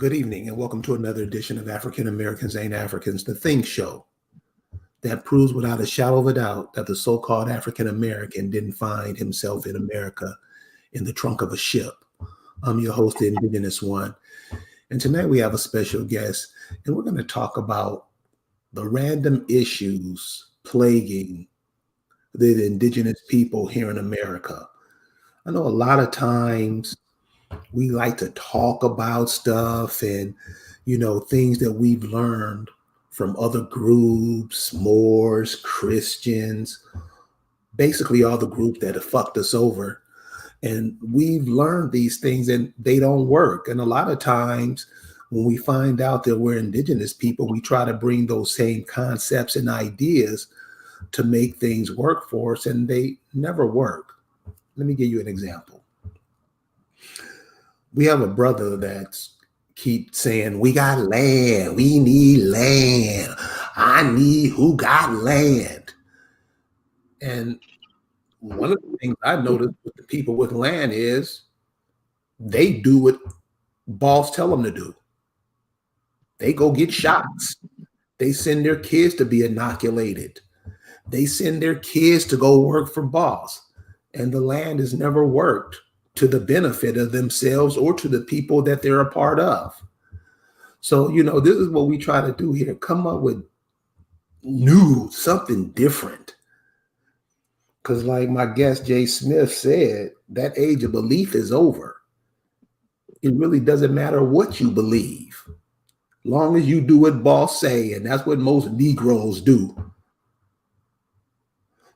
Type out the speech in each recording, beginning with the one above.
Good evening, and welcome to another edition of African Americans Ain't Africans, the Think Show that proves without a shadow of a doubt that the so called African American didn't find himself in America in the trunk of a ship. I'm your host, the Indigenous One, and tonight we have a special guest, and we're going to talk about the random issues plaguing the Indigenous people here in America. I know a lot of times we like to talk about stuff and things that we've learned from other groups, Moors, Christians, basically all the groups that have fucked us over, and we've learned these things and they don't work. And a lot of times when we find out that we're indigenous people, we try to bring those same concepts and ideas to make things work for us, and they never work. Let me give you an example. We have a brother that's keep saying, we got land, we need land, I need who got land. And one of the things I noticed with the people with land is they do what boss tell them to do. They go get shots. They send their kids to be inoculated. They send their kids to go work for boss. And the land has never worked to the benefit of themselves or to the people that they're a part of. So, this is what we try to do here. Come up with something different. Because like my guest, Jay Smith, said, that age of belief is over. It really doesn't matter what you believe. Long as you do what boss say, and that's what most Negroes do.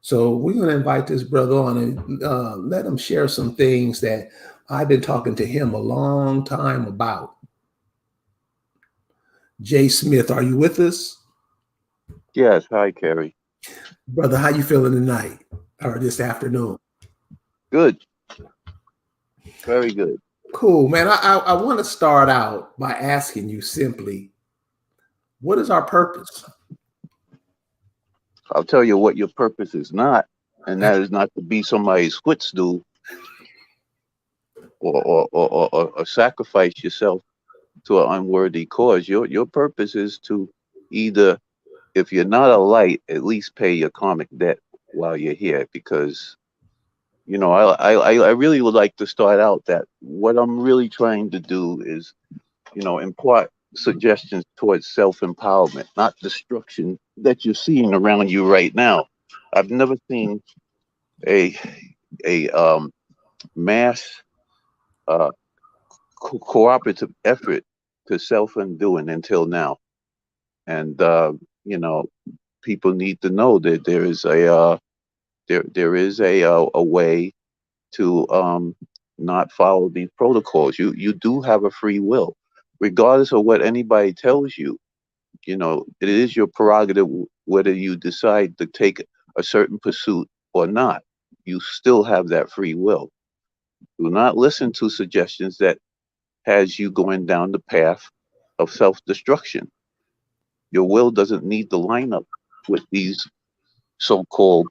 So we're going to invite this brother on and let him share some things that I've been talking to him a long time about. Jay Smith, are you with us? Yes. Hi, Kerry. Brother, how you feeling tonight or this afternoon? Good. Very good. Cool, man. I want to start out by asking you simply, what is our purpose? I'll tell you what your purpose is not, and that is not to be somebody's footstool or sacrifice yourself to an unworthy cause. Your purpose is to either, if you're not a light, at least pay your karmic debt while you're here. Because I really would like to start out that what I'm really trying to do is, impart suggestions towards self-empowerment, not destruction that you're seeing around you right now. I've never seen a mass uh, cooperative effort to self-undoing until now, and people need to know that there is a way to not follow these protocols. You do have a free will, regardless of what anybody tells you. It is your prerogative whether you decide to take a certain pursuit or not. You still have that free will. Do not listen to suggestions that has you going down the path of self-destruction. Your will doesn't need to line up with these so-called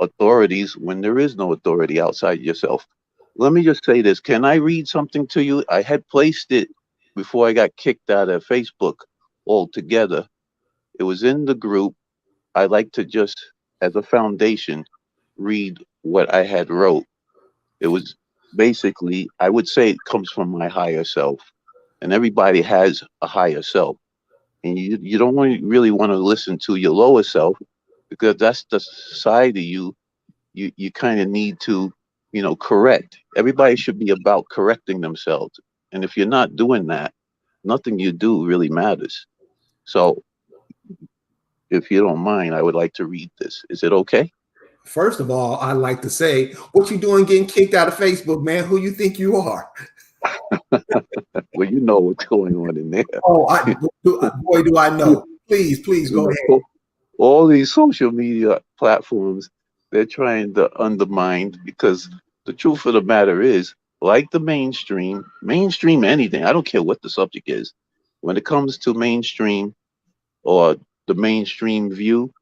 authorities when there is no authority outside yourself. Let me just say this. Can I read something to you? I had placed it before I got kicked out of Facebook altogether. It was in the group. I like to just, as a foundation, read what I had wrote. It was basically, I would say it comes from my higher self. And everybody has a higher self. And you don't really want to listen to your lower self, because that's the side of you kind of need to, correct. Everybody should be about correcting themselves. And if you're not doing that, nothing you do really matters. So if you don't mind, I would like to read this. Is it okay? First of all, I'd like to say, what you doing getting kicked out of Facebook, man? Who you think you are? Well, you know what's going on in there. Oh, boy, do I know. Please go ahead. All these social media platforms, they're trying to undermine, because the truth of the matter is, like the mainstream anything, I don't care what the subject is. When it comes to mainstream or the mainstream view,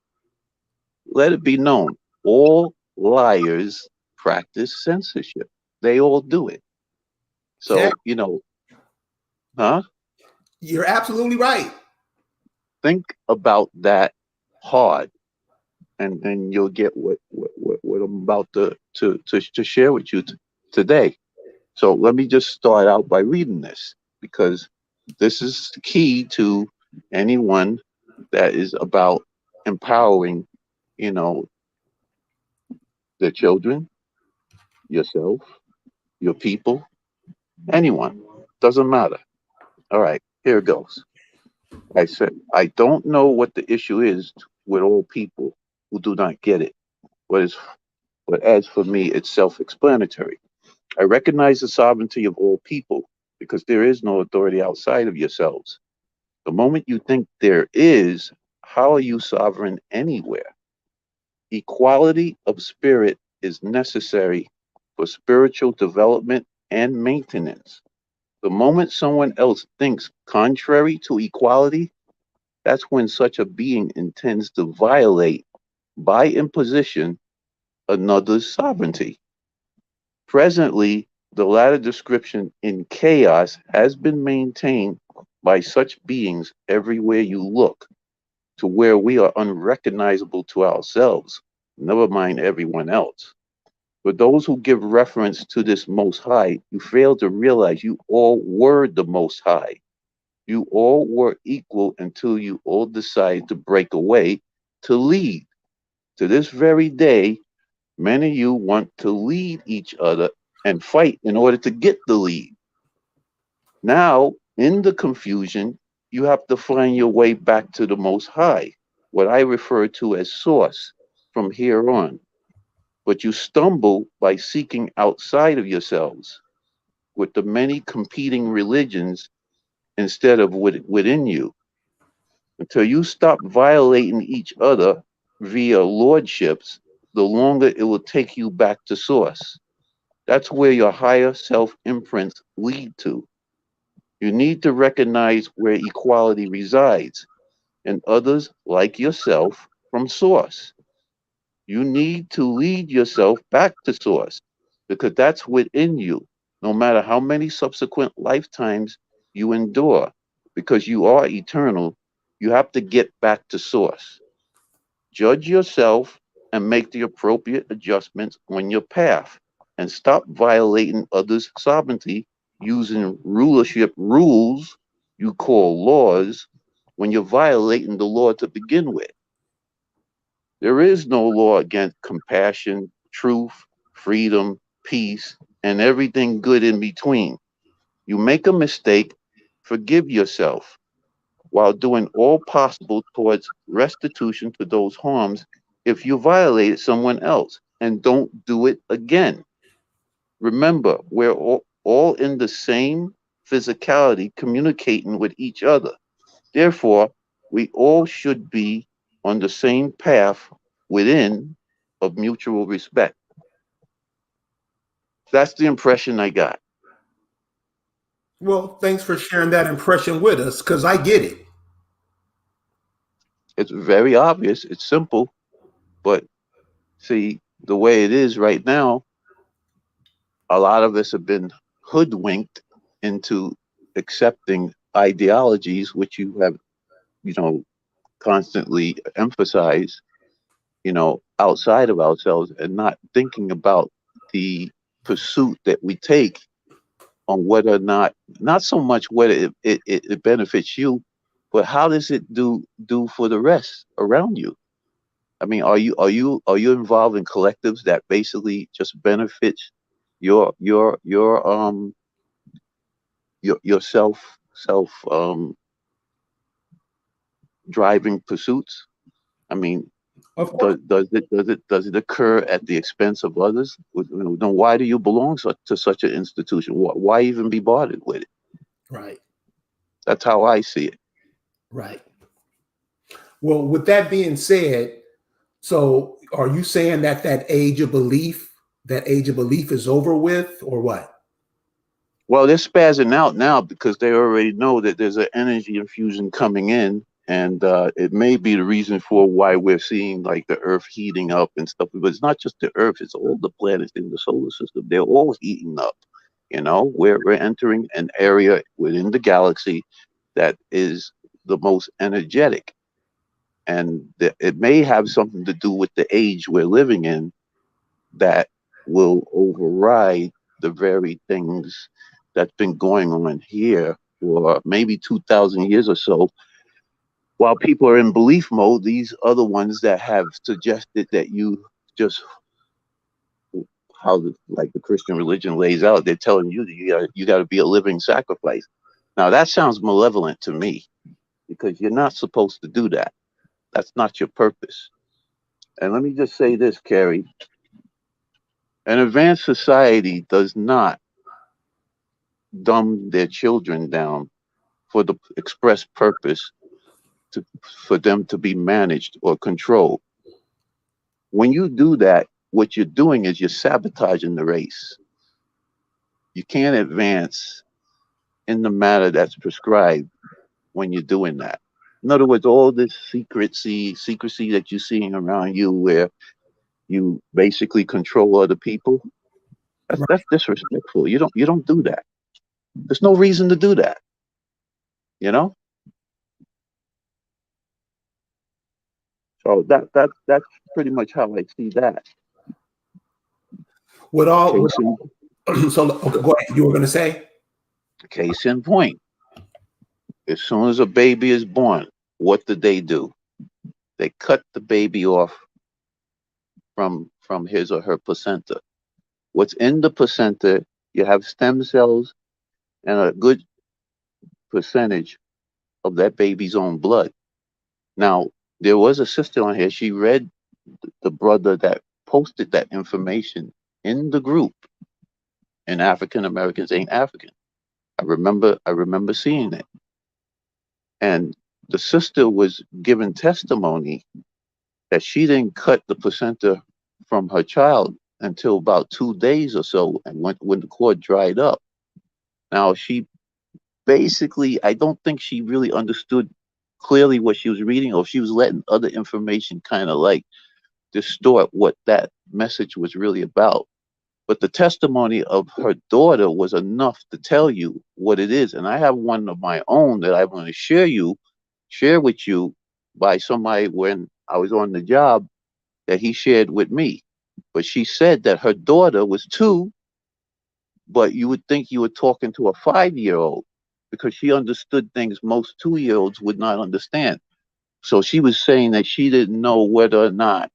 let it be known, all liars practice censorship. They all do it. So, huh? You're absolutely right. Think about that hard, and then you'll get what I'm about to share with you today. So let me just start out by reading this, because this is key to anyone that is about empowering, you know, their children, yourself, your people, anyone. Doesn't matter. All right, here it goes. I said, I don't know what the issue is with all people who do not get it. But, is, but as for me, it's self explanatory. I recognize the sovereignty of all people because there is no authority outside of yourselves. The moment you think there is, how are you sovereign anywhere? Equality of spirit is necessary for spiritual development and maintenance. The moment someone else thinks contrary to equality, that's when such a being intends to violate, by imposition, another's sovereignty. Presently, the latter description in chaos has been maintained by such beings everywhere you look, to where we are unrecognizable to ourselves, never mind everyone else. For those who give reference to this Most High, you fail to realize you all were the Most High. You all were equal until you all decided to break away to lead. To this very day, many of you want to lead each other and fight in order to get the lead. Now, in the confusion, you have to find your way back to the Most High, what I refer to as Source, from here on. But you stumble by seeking outside of yourselves with the many competing religions instead of within you. Until you stop violating each other via lordships, the longer it will take you back to Source. That's where your higher self imprints lead to. You need to recognize where equality resides in others like yourself from Source. You need to lead yourself back to Source because that's within you, no matter how many subsequent lifetimes you endure, because you are eternal. You have to get back to Source. Judge yourself and make the appropriate adjustments on your path, and stop violating others' sovereignty using rulership rules you call laws when you're violating the law to begin with. There is no law against compassion, truth, freedom, peace, and everything good in between. You make a mistake, forgive yourself while doing all possible towards restitution to those harms if you violated someone else, and don't do it again. Remember, we're all in the same physicality communicating with each other. Therefore, we all should be on the same path within of mutual respect. That's the impression I got. Well, thanks for sharing that impression with us because I get it. It's very obvious, it's simple, but see, the way it is right now, a lot of us have been hoodwinked into accepting ideologies which you have, you know, constantly emphasized, outside of ourselves, and not thinking about the pursuit that we take on whether or not so much whether it benefits you, but how does it do for the rest around you? I mean, are you involved in collectives that basically just benefits your self driving pursuits? I mean, Of course. does it occur at the expense of others? Then why do you belong to such an institution? Why even be bothered with it? Right. That's how I see it. Right. Well, with that being said, so are you saying that that age of belief is over with, or what? Well, they're spazzing out now because they already know that there's an energy infusion coming in, and it may be the reason for why we're seeing like the Earth heating up and stuff. But it's not just the Earth; it's all the planets in the solar system. They're all heating up. We're entering an area within the galaxy that is the most energetic. And it may have something to do with the age we're living in that will override the very things that's been going on here for maybe 2,000 years or so. While people are in belief mode, these other ones that have suggested that you just, how like the Christian religion lays out, they're telling you that you got to be a living sacrifice. Now that sounds malevolent to me because you're not supposed to do that. That's not your purpose. And let me just say this, Carrie. An advanced society does not dumb their children down for the express purpose for them to be managed or controlled. When you do that, what you're doing is you're sabotaging the race. You can't advance in the manner that's prescribed when you're doing that. In other words, all this secrecy that you're seeing around you where you basically control other people, that's disrespectful. You don't do that. There's no reason to do that, you know? So that's pretty much how I see that. With all, Case in, so okay, go ahead. You were going to say? case in point, as soon as a baby is born, what do? They cut the baby off from his or her placenta. What's in the placenta, you have stem cells and a good percentage of that baby's own blood. Now, there was a sister on here, she read the brother that posted that information in the group, and African Americans ain't African. I remember seeing it. And the sister was given testimony that she didn't cut the placenta from her child until about 2 days or so, and when the cord dried up. Now she basically, I don't think she really understood clearly what she was reading, or she was letting other information kind of like distort what that message was really about. But the testimony of her daughter was enough to tell you what it is. And I have one of my own that I want to share with you by somebody when I was on the job that he shared with me. But she said that her daughter was 2, but you would think you were talking to a 5-year-old because she understood things most 2-year-olds would not understand. So she was saying that she didn't know whether or not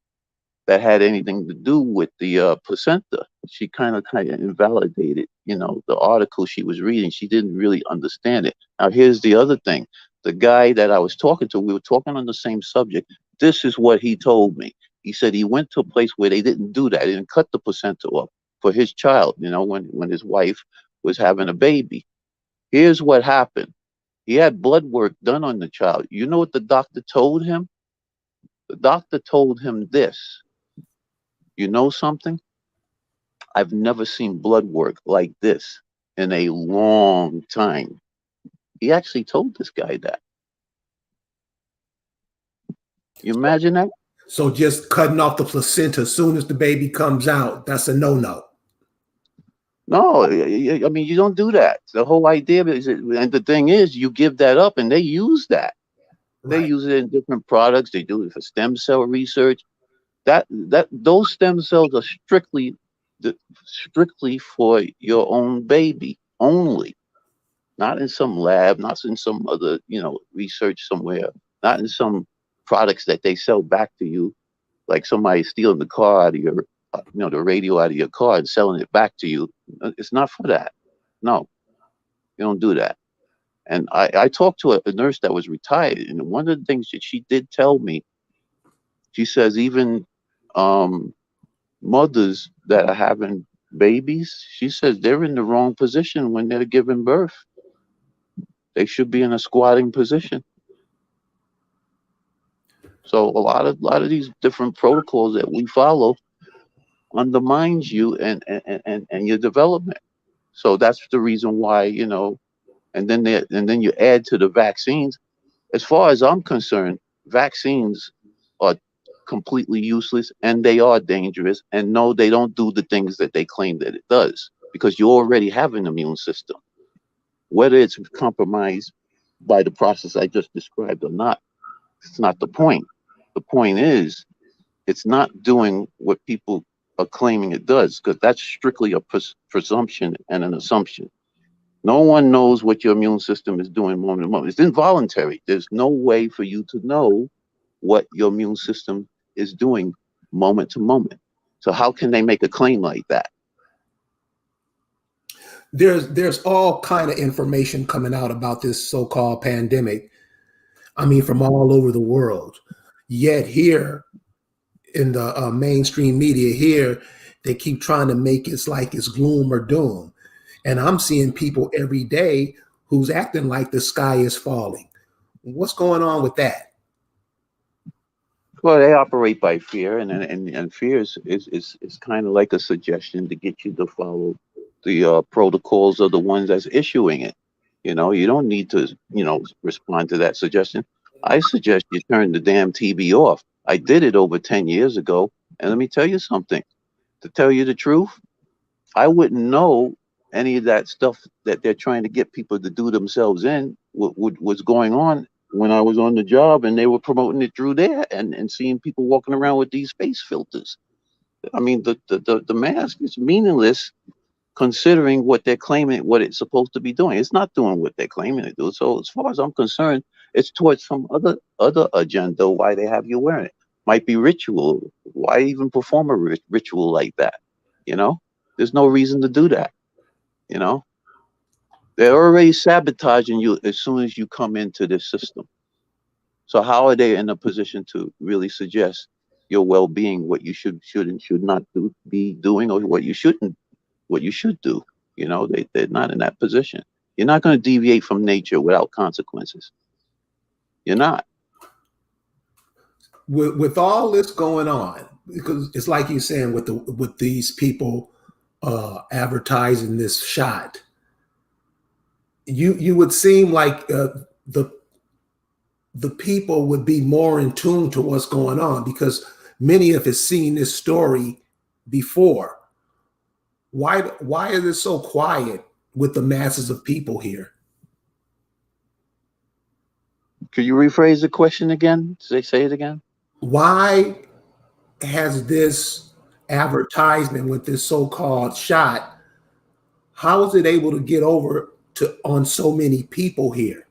that had anything to do with the placenta. She kind of invalidated, the article she was reading. She didn't really understand it. Now, here's the other thing. The guy that I was talking to, we were talking on the same subject. This is what he told me. He said he went to a place where they didn't do that. They didn't cut the placenta off for his child, when his wife was having a baby. Here's what happened. He had blood work done on the child. You know what the doctor told him? The doctor told him this. You know something? I've never seen blood work like this in a long time. He actually told this guy that. You imagine that? So just cutting off the placenta as soon as the baby comes out, that's a no-no. No, I mean, you don't do that. The whole idea is, and the thing is, you give that up and they use that. They Right. use it in different products. They do it for stem cell research. Those stem cells are strictly for your own baby only, not in some lab, not in some other, research somewhere, not in some products that they sell back to you, like somebody stealing the car out of your, the radio out of your car and selling it back to you. It's not for that. No, you don't do that. And I talked to a nurse that was retired, and one of the things that she did tell me, she says even um, mothers that are having babies, she says they're in the wrong position when they're giving birth. They should be in a squatting position. So a lot of these different protocols that we follow undermines you and your development. So that's the reason why, and then you add to the vaccines. As far as I'm concerned, vaccines are completely useless and they are dangerous. And no, they don't do the things that they claim that it does because you already have an immune system. Whether it's compromised by the process I just described or not. It's not the point. The point is, it's not doing what people are claiming it does, because that's strictly a presumption and an assumption. No one knows what your immune system is doing moment to moment. It's involuntary. There's no way for you to know what your immune system is doing moment to moment. So how can they make a claim like that? There's all kind of information coming out about this so-called pandemic. I mean, from all over the world. Yet here in the mainstream media here, they keep trying to make it like it's gloom or doom. And I'm seeing people every day who's acting like the sky is falling. What's going on with that? Well, they operate by fear, and fear is kind of like a suggestion to get you to follow the protocols of the ones that's issuing it. You don't need to, respond to that suggestion. I suggest you turn the damn TV off. I did it over 10 years ago, and let me tell you something. To tell you the truth, I wouldn't know any of that stuff that they're trying to get people to do themselves in what was going on when I was on the job, and they were promoting it through there, and seeing people walking around with these face filters. I mean, the mask is meaningless considering what they're claiming, what it's supposed to be doing. It's not doing what they're claiming to do. So as far as I'm concerned, it's towards some other agenda why they have you wearing it. Might be ritual. Why even perform a ritual like that? There's no reason to do that. You know, they're already sabotaging you as soon as you come into this system. So how are they in a position to really suggest your well-being, what you should and should not be doing, or what you should do? They're not in that position. You're not going to deviate from nature without consequences. You're not. With all this going on, because it's like you're saying with these people advertising this shot, you would seem like the people would be more in tune to what's going on, because many of us seen this story before. Why is it so quiet with the masses of people here? Could you rephrase the question again? Say it again. Why has this advertisement with this so-called shot, how is it able to get over on so many people here?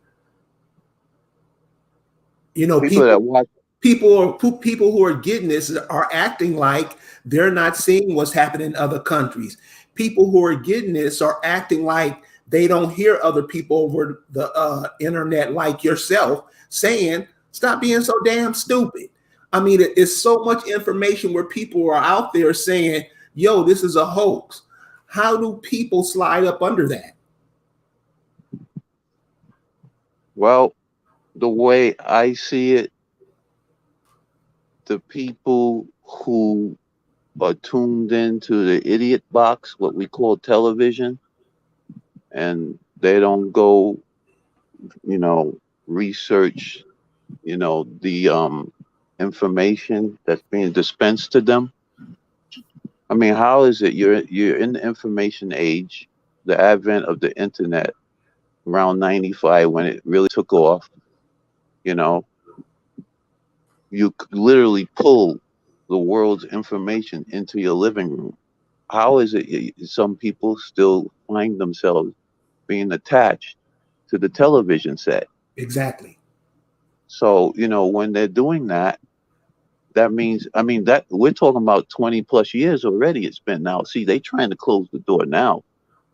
People who are getting this are acting like they're not seeing what's happening in other countries. People who are getting this are acting like they don't hear other people over the internet like yourself saying, stop being so damn stupid. I mean, it's so much information where people are out there saying, yo, this is a hoax. How do people slide up under that? Well, the way I see it, the people who are tuned into the idiot box, what we call television, and they don't go, research, the information that's being dispensed to them. I mean, how is it you're in the information age, the advent of the internet around 95 when it really took off, you literally pull the world's information into your living room. How is it some people still find themselves being attached to the television set? Exactly. So, when they're doing that, that means, that we're talking about 20 plus years already it's been now. See, they trying to close the door now.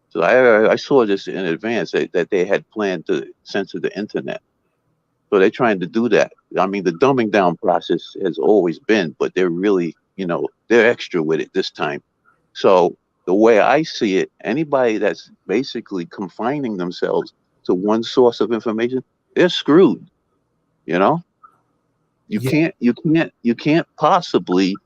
So I saw this in advance that they had planned to censor the internet. So they're trying to do that. I mean, the dumbing down process has always been, but they're really, they're extra with it this time. So the way I see it, anybody that's basically confining themselves to one source of information, they're screwed. You can't possibly,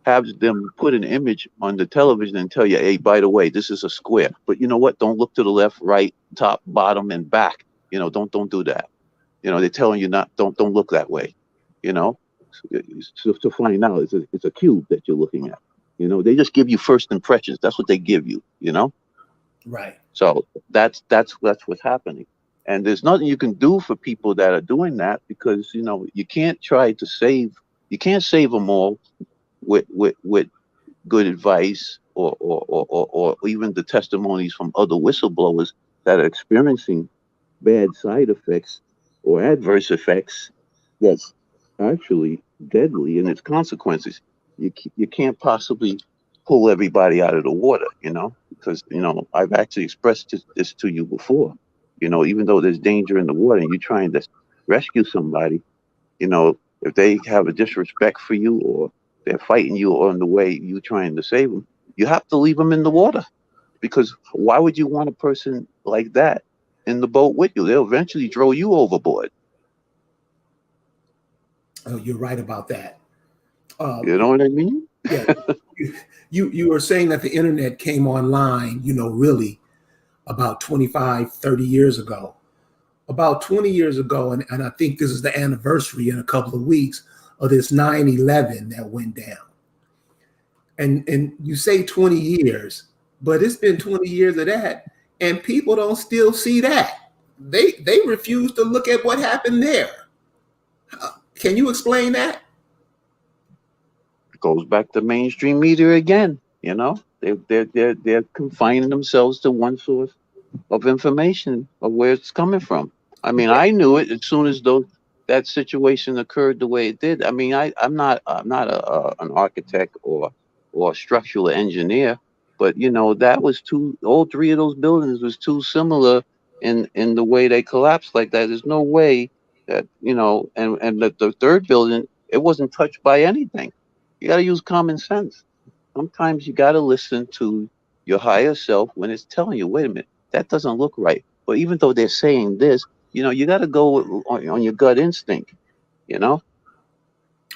have them put an image on the television and tell you, hey, by the way, this is a square. But you know what? Don't look to the left, right, top, bottom, and back. Don't do that. They're telling you don't look that way. So to find out it's a cube that you're looking at. They just give you first impressions. That's what they give you. Right. So that's what's happening. And there's nothing you can do for people that are doing that, because you can't you can't save them all with good advice, or even the testimonies from other whistleblowers that are experiencing bad side effects or adverse effects that's actually deadly in its consequences. You can't possibly pull everybody out of the water, because I've actually expressed this to you before. Even though there's danger in the water and you're trying to rescue somebody, if they have a disrespect for you, or they're fighting you on the way you trying to save them, you have to leave them in the water, because why would you want a person like that in the boat with you? They'll eventually throw you overboard. Oh, you're right about that. You know what I mean? Yeah, you were saying that the internet came online, really about 25, 30 years ago. About 20 years ago, and I think this is the anniversary in a couple of weeks of this 9/11 that went down. And you say 20 years, but it's been 20 years of that, and people don't still see that. They refuse to look at what happened there. Can you explain that? It goes back to mainstream media again. They're confining themselves to one source of information of where it's coming from. I mean, I knew it as soon as though that situation occurred the way it did. I mean, I'm not an architect or a structural engineer, but that was too. All three of those buildings was too similar in the way they collapsed like that. There's no way that and the third building, it wasn't touched by anything. You got to use common sense. Sometimes you got to listen to your higher self when it's telling you, wait a minute, that doesn't look right. But even though they're saying this, you got to go on your gut instinct, you know?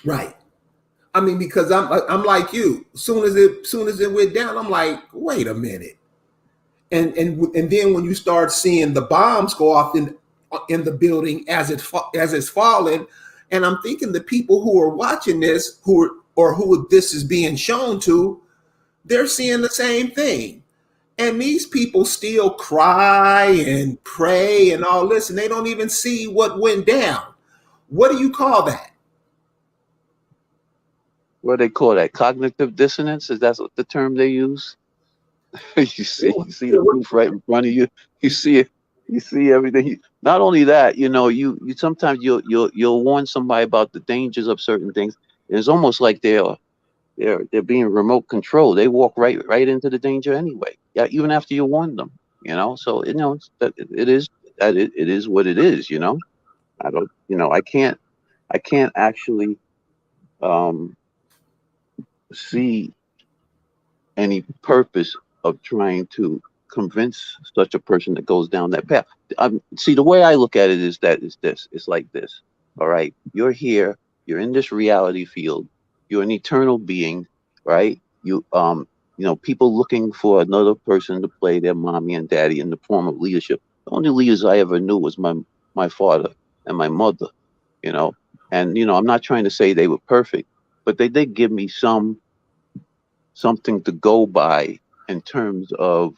Right. I mean, because I'm like you. Soon as it went down, I'm like, wait a minute. And then when you start seeing the bombs go off in the building as it's falling, and I'm thinking the people who are watching this, who this is being shown to, they're seeing the same thing. And these people still cry and pray and all this, and they don't even see what went down. What do you call that? What do they call that? Cognitive dissonance? Is that what the term they use? You see the proof right in front of you. You see it. You see everything. Not only that, you sometimes you'll warn somebody about the dangers of certain things. It's almost like they're being remote controlled. They walk right into the danger anyway. Yeah, even after you warn them. So it is what it is. I don't. I can't actually um, see any purpose of trying to convince such a person that goes down that path. See, the way I look at it is that it's like this. All right, you're here, you're in this reality field, you're an eternal being, right? People looking for another person to play their mommy and daddy in the form of leadership. The only leaders I ever knew was my father and my mother, you know. And I'm not trying to say they were perfect, but they did give me something to go by in terms of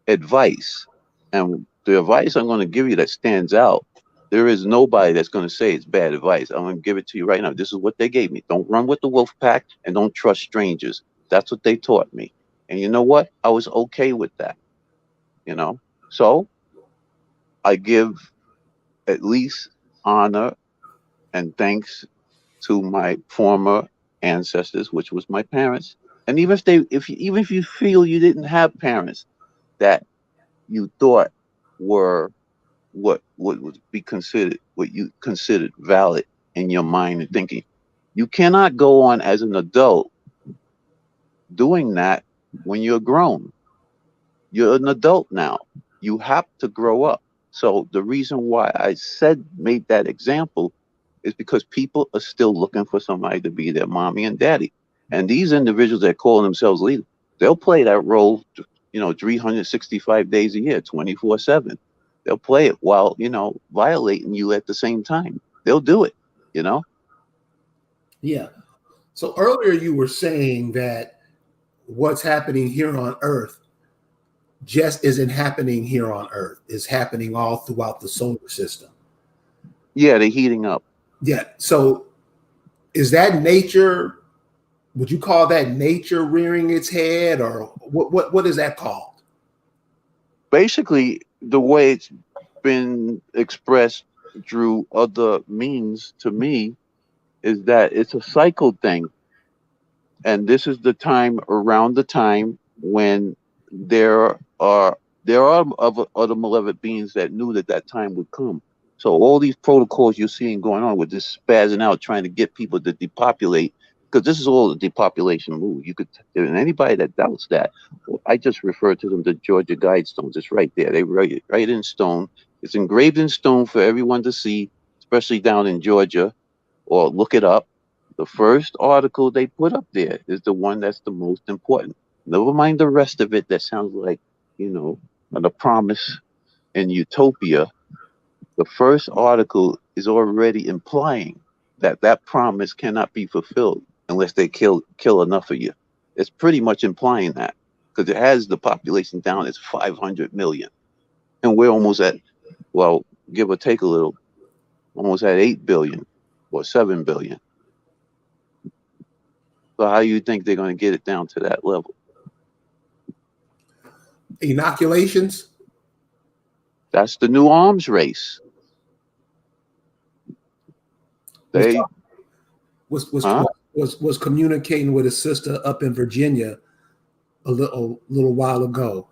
advice. And the advice I'm going to give you that stands out, there is nobody that's going to say it's bad advice. I'm going to give it to you right now. This is what they gave me. Don't run with the wolf pack and don't trust strangers. That's what they taught me. And you know what? I was okay with that, you know? So I give at least honor and thanks to my former ancestors, which was my parents. And even if you feel you didn't have parents that you thought were what would be considered what you considered valid in your mind and thinking, you cannot go on as an adult doing that when you're grown. You're an adult now. You have to grow up. So the reason why I said made that example is because people are still looking for somebody to be their mommy and daddy. And these individuals that call themselves leaders, they'll play that role, 365 days a year, 24/7. They'll play it while, violating you at the same time. They'll do it, you know? Yeah. So earlier you were saying that what's happening here on Earth just isn't happening here on Earth. It's happening all throughout the solar system. Yeah, they're heating up. Yeah. So is that nature? Would you call that nature rearing its head, or what is that called? Basically, the way it's been expressed through other means to me is that it's a cycle thing. And this is the time around the time when there are other malevolent beings that knew that that time would come. So all these protocols you're seeing going on with this spazzing out, trying to get people to depopulate, because this is all a depopulation move. You could, and anybody that doubts that, well, I just refer to them to Georgia Guidestones. It's right there. They write it right in stone. It's engraved in stone for everyone to see, especially down in Georgia, or look it up. The first article they put up there is the one that's the most important. Never mind the rest of it that sounds like, you know, a promise in utopia. The first article is already implying that that promise cannot be fulfilled unless they kill enough of you. It's pretty much implying that because it has the population down as 500 million. And we're almost at, well, give or take a little, almost at 8 billion or 7 billion. So how do you think they're going to get it down to that level? Inoculations? That's the new arms race. They was communicating with a sister up in Virginia a little while ago,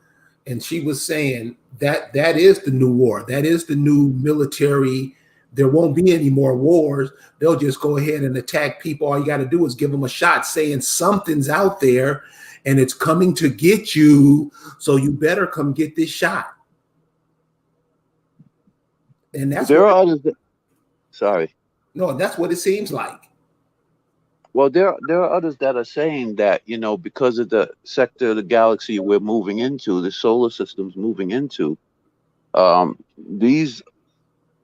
and she was saying that that is the new war. That is the new military. There won't be any more wars. They'll just go ahead and attack people. All you got to do is give them a shot, saying something's out there and it's coming to get you. So you better come get this shot. And that's there are others that, sorry. No, that's what it seems like. Well, there are others that are saying that, you know, because of the sector of the galaxy we're moving into, the solar system's moving into, these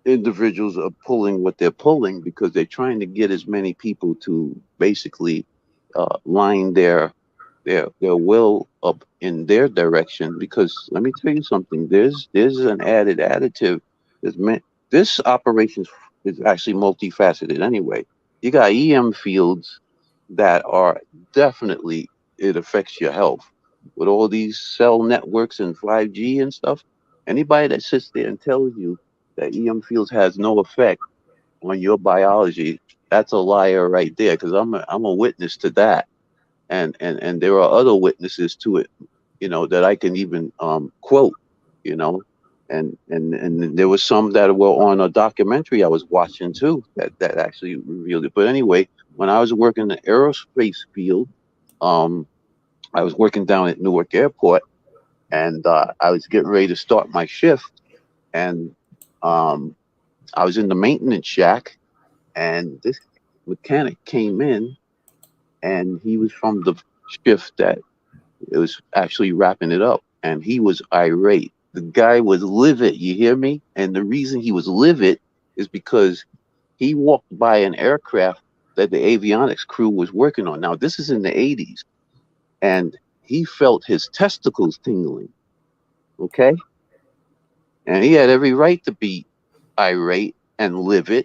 individuals are pulling what they're pulling because they're trying to get as many people to basically line their will up in their direction. Because let me tell you something, there's an added additive. This operation is actually multifaceted anyway. You got EM fields that are definitely, it affects your health with all these cell networks and 5G and stuff. Anybody that sits there and tells you that EM fields has no effect on your biology, that's a liar right there. Because I'm a witness to that, and there are other witnesses to it, you know, that I can even quote, you know, and there was some that were on a documentary I was watching too that actually revealed it. But anyway, when I was working in the aerospace field, I was working down at Newark Airport, and I was getting ready to start my shift, and I was in the maintenance shack, and this mechanic came in, and he was from the shift that it was actually wrapping it up, and he was irate. The guy was livid, you hear me? And the reason he was livid is because he walked by an aircraft that the avionics crew was working on. Now, this is in the 80s, and he felt his testicles tingling, okay? And he had every right to be irate and livid,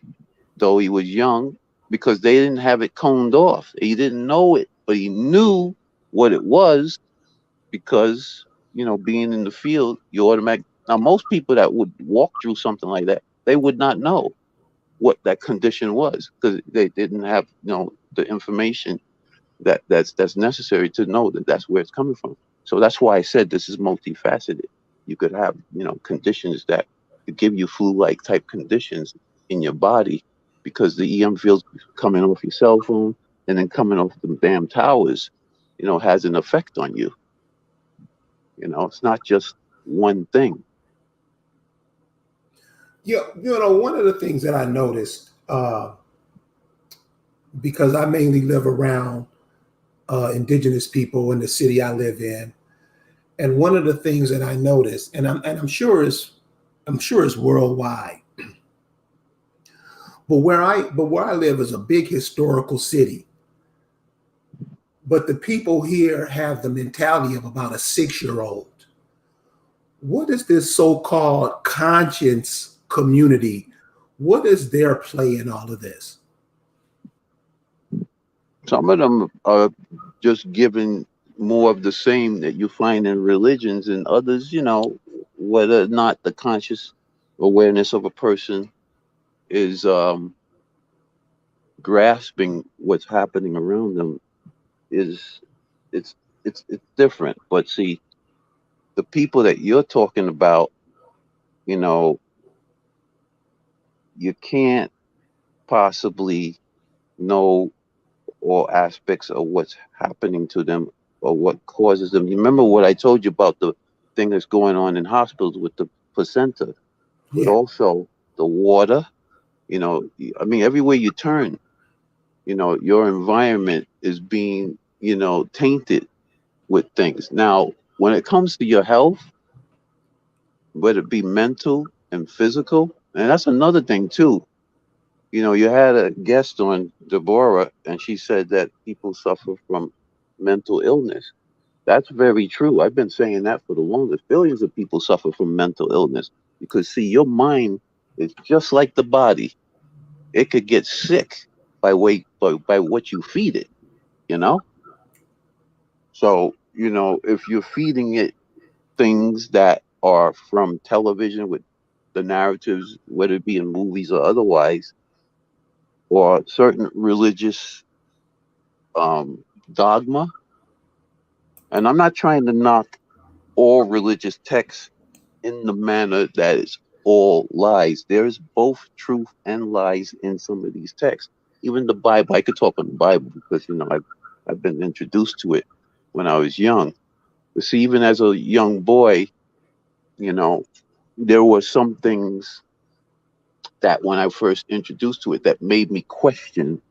though he was young, because they didn't have it coned off. He didn't know it, but he knew what it was because, you know, being in the field, you automatically. Now, most people that would walk through something like that, they would not know what that condition was because they didn't have, you know, the information that's necessary to know that that's where it's coming from. So that's why I said this is multifaceted. You could have, you know, conditions that could give you flu-like type conditions in your body because the EM fields coming off your cell phone and then coming off the damn towers, you know, has an effect on you. You know, it's not just one thing. Yeah, you know, one of the things that I noticed, because I mainly live around indigenous people in the city I live in, and one of the things that I noticed, and I'm sure it's worldwide, but where I live is a big historical city. But the people here have the mentality of about a 6-year-old. what is this so-called conscience community? What is their play in all of this? Some of them are just given more of the same that you find in religions, and others, whether or not the conscious awareness of a person is grasping what's happening around them is it's it's different. But see, the people that you're talking about, you know, you can't possibly know all aspects of what's happening to them or what causes them. You remember what I told you about the thing that's going on in hospitals with the placenta, but Yeah. also the water. I mean, everywhere you turn, your environment is being, tainted with things. Now, when it comes to your health, whether it be mental and physical, and that's another thing too. You had a guest on, Deborah, and she said that people suffer from mental illness. That's very true. I've been saying that for the longest. Billions of people suffer from mental illness because, see, your mind is just like the body. It could get sick by what you feed it, you know? So, if you're feeding it things that are from television with the narratives, whether it be in movies or otherwise, or certain religious dogma. And I'm not trying to knock all religious texts in the manner that it's all lies. There's both truth and lies in some of these texts. Even the Bible, I could talk on the Bible because I've been introduced to it when I was young. But see, even as a young boy, you know, there were some things that when I first introduced to it that made me question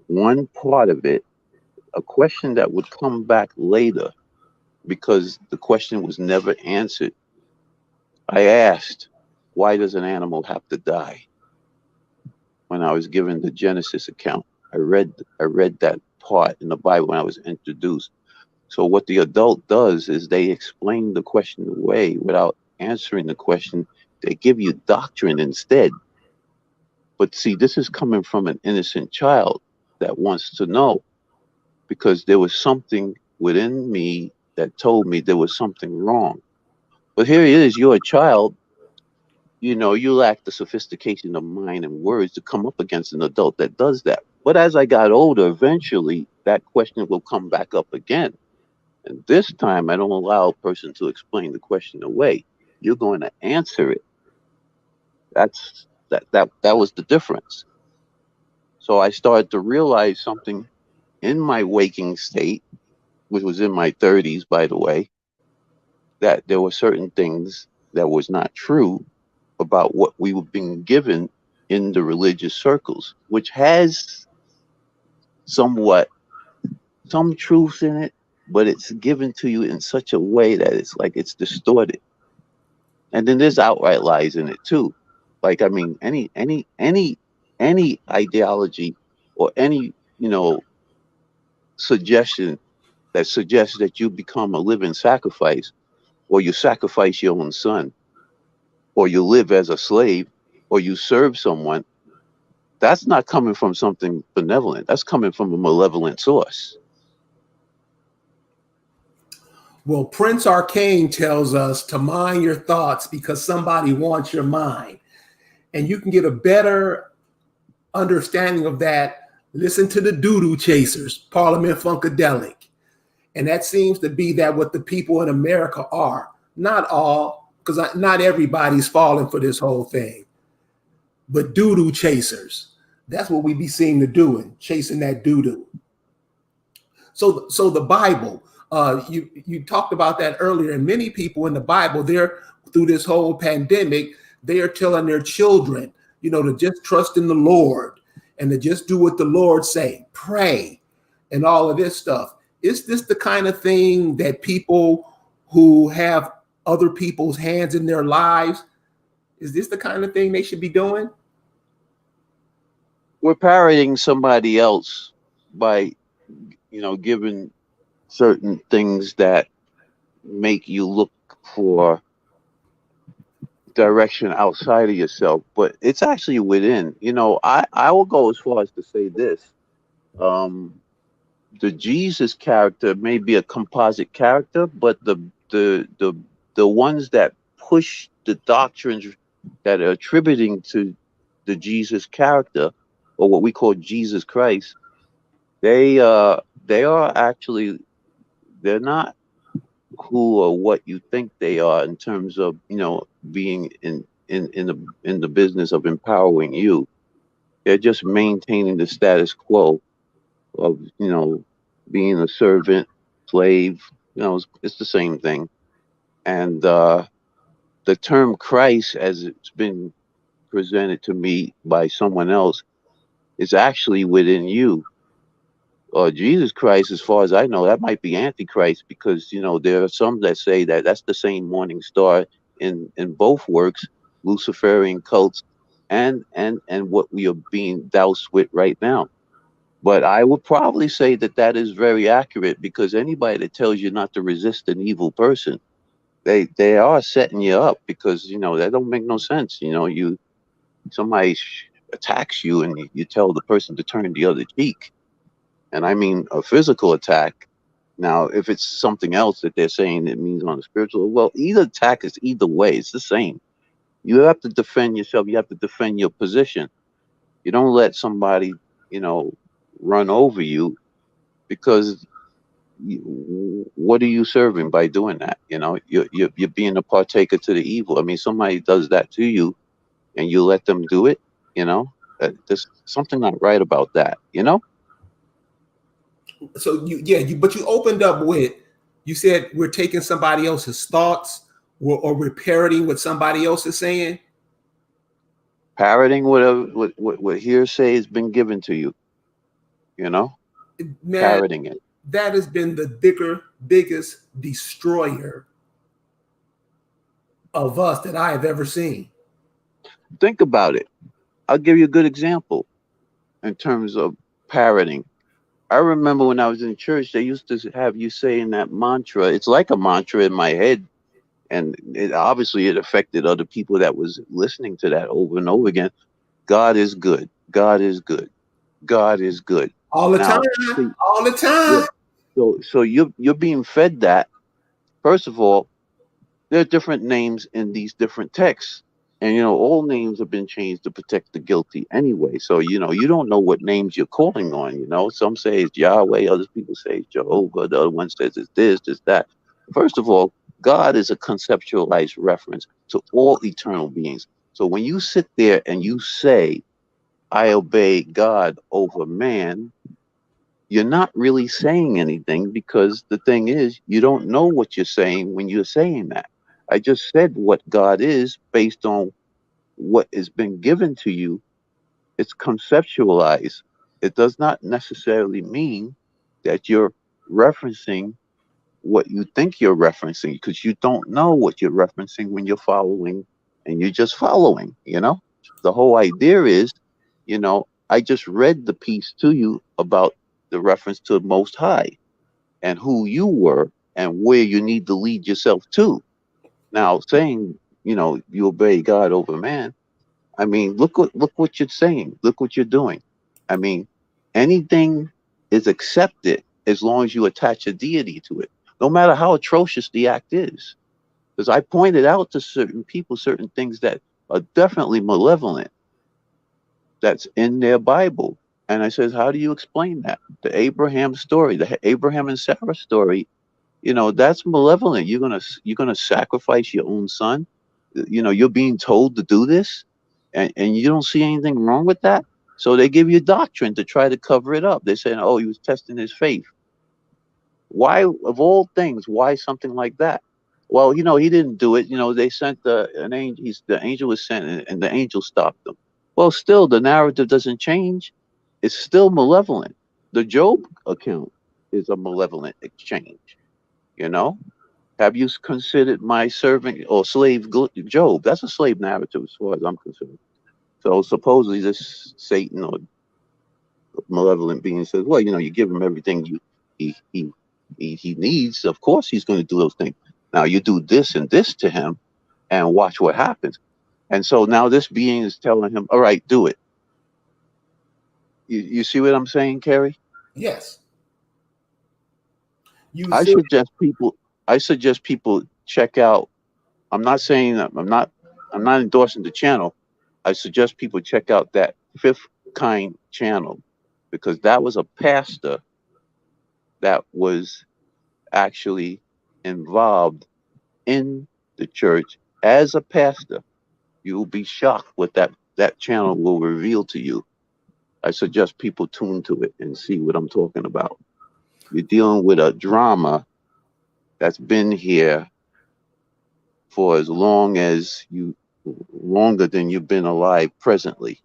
one part of it, a question that would come back later because the question was never answered. I asked, why does an animal have to die? When I was given the Genesis account, I read that part in the Bible when I was introduced. So what the adult does is they explain the question away without answering the question. They give you doctrine instead. But see, this is coming from an innocent child that wants to know because there was something within me that told me there was something wrong. But here it is, you're a child, you lack the sophistication of mind and words to come up against an adult that does that. But as I got older, eventually that question will come back up again. And this time I don't allow a person to explain the question away. You're going to answer it. That was the difference. So I started to realize something in my waking state, which was in my 30s, by the way, that there were certain things that was not true about what we were being given in the religious circles, which has somewhat some truth in it, but it's given to you in such a way that it's like it's distorted. And then there's outright lies in it too. Like I mean, any ideology or any suggestion that suggests that you become a living sacrifice, or you sacrifice your own son, or you live as a slave, or you serve someone, that's not coming from something benevolent. That's coming from a malevolent source. Well, Prince Arcane tells us to mind your thoughts because somebody wants your mind. And you can get a better understanding of that. Listen to the Doodoo Chasers, Parliament Funkadelic. And that seems to be that what the people in America are. Not all, because not everybody's falling for this whole thing. But Doodoo Chasers, that's what we be seeing to doing, chasing that doo-doo. So the Bible, you talked about that earlier, and many people in the Bible, they're through this whole pandemic, they are telling their children, to just trust in the Lord and to just do what the Lord say, pray, and all of this stuff. Is this the kind of thing that people who have other people's hands in their lives, is this the kind of thing they should be doing? We're parodying somebody else by, giving certain things that make you look for direction outside of yourself, but it's actually within. I will go as far as to say this. Um, the Jesus character may be a composite character, but the ones that push the doctrines that are attributing to the Jesus character, or what we call Jesus Christ, they are actually, they're not who or what you think they are in terms of being in the business of empowering you. They're just maintaining the status quo of being a servant, slave. It's the same thing. And the term Christ, as it's been presented to me by someone else, is actually within you. Or Jesus Christ, as far as I know, that might be Antichrist, because there are some that say that that's the same morning star in both works, Luciferian cults, and what we are being doused with right now. But I would probably say that that is very accurate, because anybody that tells you not to resist an evil person, they are setting you up, because that don't make no sense. Somebody attacks you and you tell the person to turn the other cheek, and I mean a physical attack. Now, if it's something else that they're saying, it means on a spiritual. Well, either attack is either way. It's the same. You have to defend yourself. You have to defend your position. You don't let somebody, you know, run over you, because what are you serving by doing that? You're being a partaker to the evil. I mean, somebody does that to you, and you let them do it. There's something not right about that. So but you opened up with, you said we're taking somebody else's thoughts, or we're parroting what somebody else is saying. Parroting what hearsay has been given to you. You know, Man, Parroting it. that has been the biggest destroyer of us that I have ever seen. Think about it. I'll give you a good example in terms of parroting. I remember when I was in church, they used to have you saying that mantra. It's like a mantra in my head, and it affected other people that was listening to that over and over again. God is good. God is good. God is good. All the time. Now, see, All the yeah. time. So you're being fed that. First of all, there are different names in these different texts. And all names have been changed to protect the guilty anyway. So you don't know what names you're calling on. Some say it's Yahweh, other people say it's Jehovah, the other one says it's this, that. First of all, God is a conceptualized reference to all eternal beings. So when you sit there and you say, I obey God over man, you're not really saying anything, because the thing is, you don't know what you're saying when you're saying that. I just said what God is based on what has been given to you. It's conceptualized. It does not necessarily mean that you're referencing what you think you're referencing, because you don't know what you're referencing when you're following, and you're just following. The whole idea is, I just read the piece to you about the reference to Most High and who you were and where you need to lead yourself to. Now, saying, you obey God over man, I mean, look what you're saying. Look what you're doing. I mean, anything is accepted as long as you attach a deity to it, no matter how atrocious the act is. Because I pointed out to certain people certain things that are definitely malevolent, that's in their Bible. And I says, how do you explain that? The Abraham story, the Abraham and Sarah story, that's malevolent. You're gonna sacrifice your own son. You're being told to do this, and you don't see anything wrong with that. So they give you doctrine to try to cover it up. They're saying, oh, he was testing his faith. Why, of all things, why something like that? Well, he didn't do it. They sent an angel. The angel was sent, and the angel stopped them. Well, still, the narrative doesn't change. It's still malevolent. The Job account is a malevolent exchange. You know, have you considered my servant or slave Job? That's a slave narrative as far as I'm concerned. So supposedly this Satan or malevolent being says, well, you give him everything he he needs. Of course, he's going to do those things. Now you do this and this to him, and watch what happens. And so now this being is telling him, all right, do it. You see what I'm saying, Kerry? Yes. You I said, suggest people I suggest people check out. I'm not saying that I'm not endorsing the channel. I suggest people check out that Fifth Kind channel, because that was a pastor that was actually involved in the church as a pastor. You'll be shocked what that channel will reveal to you. I suggest people tune to it and see what I'm talking about. You're dealing with a drama that's been here for as long as you, longer than you've been alive presently.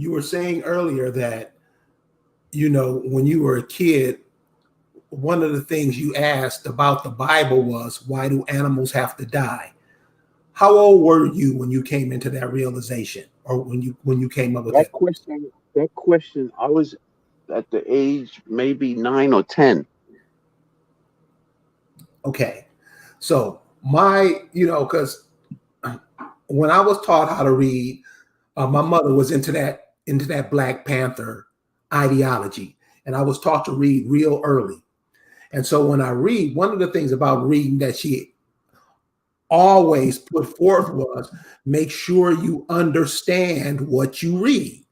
you were saying earlier that, you know, when you were a kid, one of the things you asked about the Bible was, why do animals have to die? How old were you when you came into that realization, or when you came up with that? That question, I was at the age maybe 9 or 10. Okay. So my, because when I was taught how to read, my mother was into that Black Panther ideology, and I was taught to read real early. And so when I read, one of the things about reading that she always put forth was, make sure you understand what you read.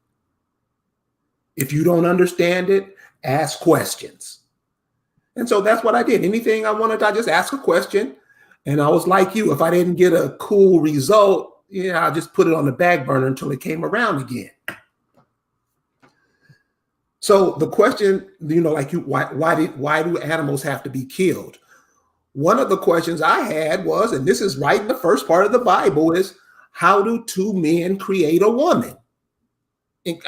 If you don't understand it, ask questions. And so that's what I did. Anything I wanted, I just ask a question. And I was like you, if I didn't get a cool result, I just put it on the back burner until it came around again. So the question, like why do animals have to be killed? One of the questions I had was, and this is right in the first part of the Bible, is how do two men create a woman? And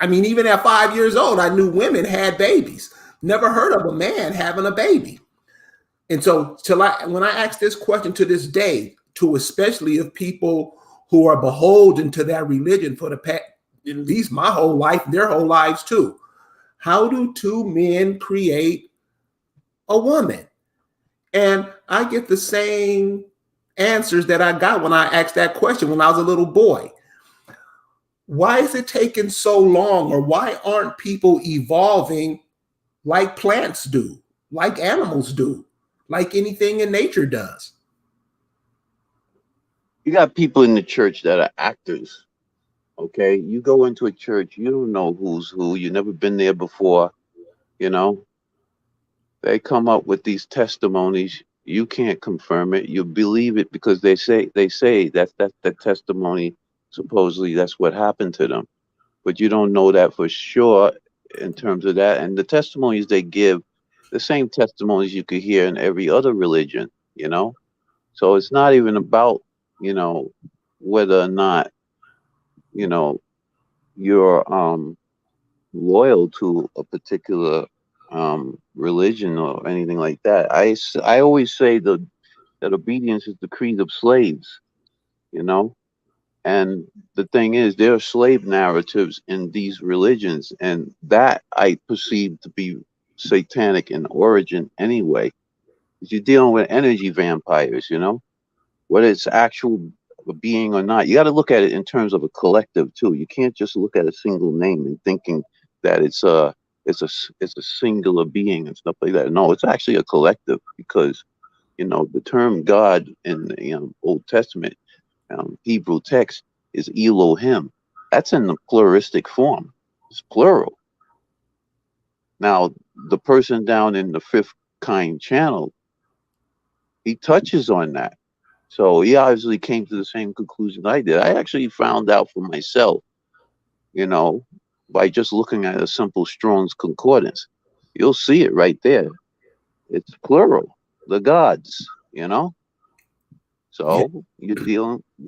I mean, even at 5 years old, I knew women had babies. Never heard of a man having a baby. And so when I ask this question to this day, to especially of people who are beholden to that religion for the past, at least my whole life, their whole lives too, how do two men create a woman? And I get the same answers that I got when I asked that question when I was a little boy. Why is it taking so long, or why aren't people evolving like plants do, like animals do, like anything in nature does? You got people in the church that are actors. Okay, you go into a church, you don't know who's who. You never been there before. You know, they come up with these testimonies. You can't confirm it. You believe it because they say that testimony. Supposedly, that's what happened to them, but you don't know that for sure in terms of that. And the testimonies they give, the same testimonies you could hear in every other religion. So it's not even about you know whether or not you know you're loyal to a particular religion or anything like that. I always say that obedience is the creed of slaves, you know? And the thing is, there are slave narratives in these religions, and that I perceive to be satanic in origin anyway. 'Cause you're dealing with energy vampires, whether it's actual being or not. You got to look at it in terms of a collective too. You can't just look at a single name and thinking that it's a singular being and stuff like that. No, it's actually a collective, because the term God in the Old Testament Hebrew text is Elohim. That's in the pluralistic form. It's plural. Now, the person down in the Fifth Kind channel, he touches on that. So he obviously came to the same conclusion I did. I actually found out for myself, you know, by just looking at a simple Strong's Concordance. You'll see it right there. It's plural, the gods. Yeah. So you're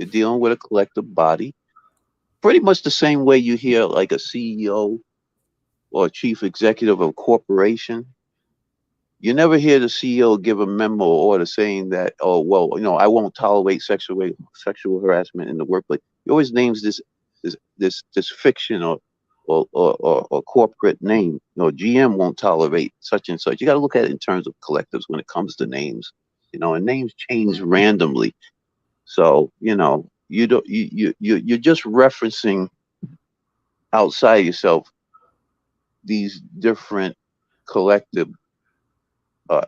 dealing with a collective body, pretty much the same way you hear like a CEO or a chief executive of a corporation. You never hear the CEO give a memo or order saying that, oh well, I won't tolerate sexual harassment in the workplace. He always names this fiction or or corporate name. GM won't tolerate such and such. You got to look at it in terms of collectives when it comes to names. And names change randomly. So you don't you're just referencing outside yourself these different collective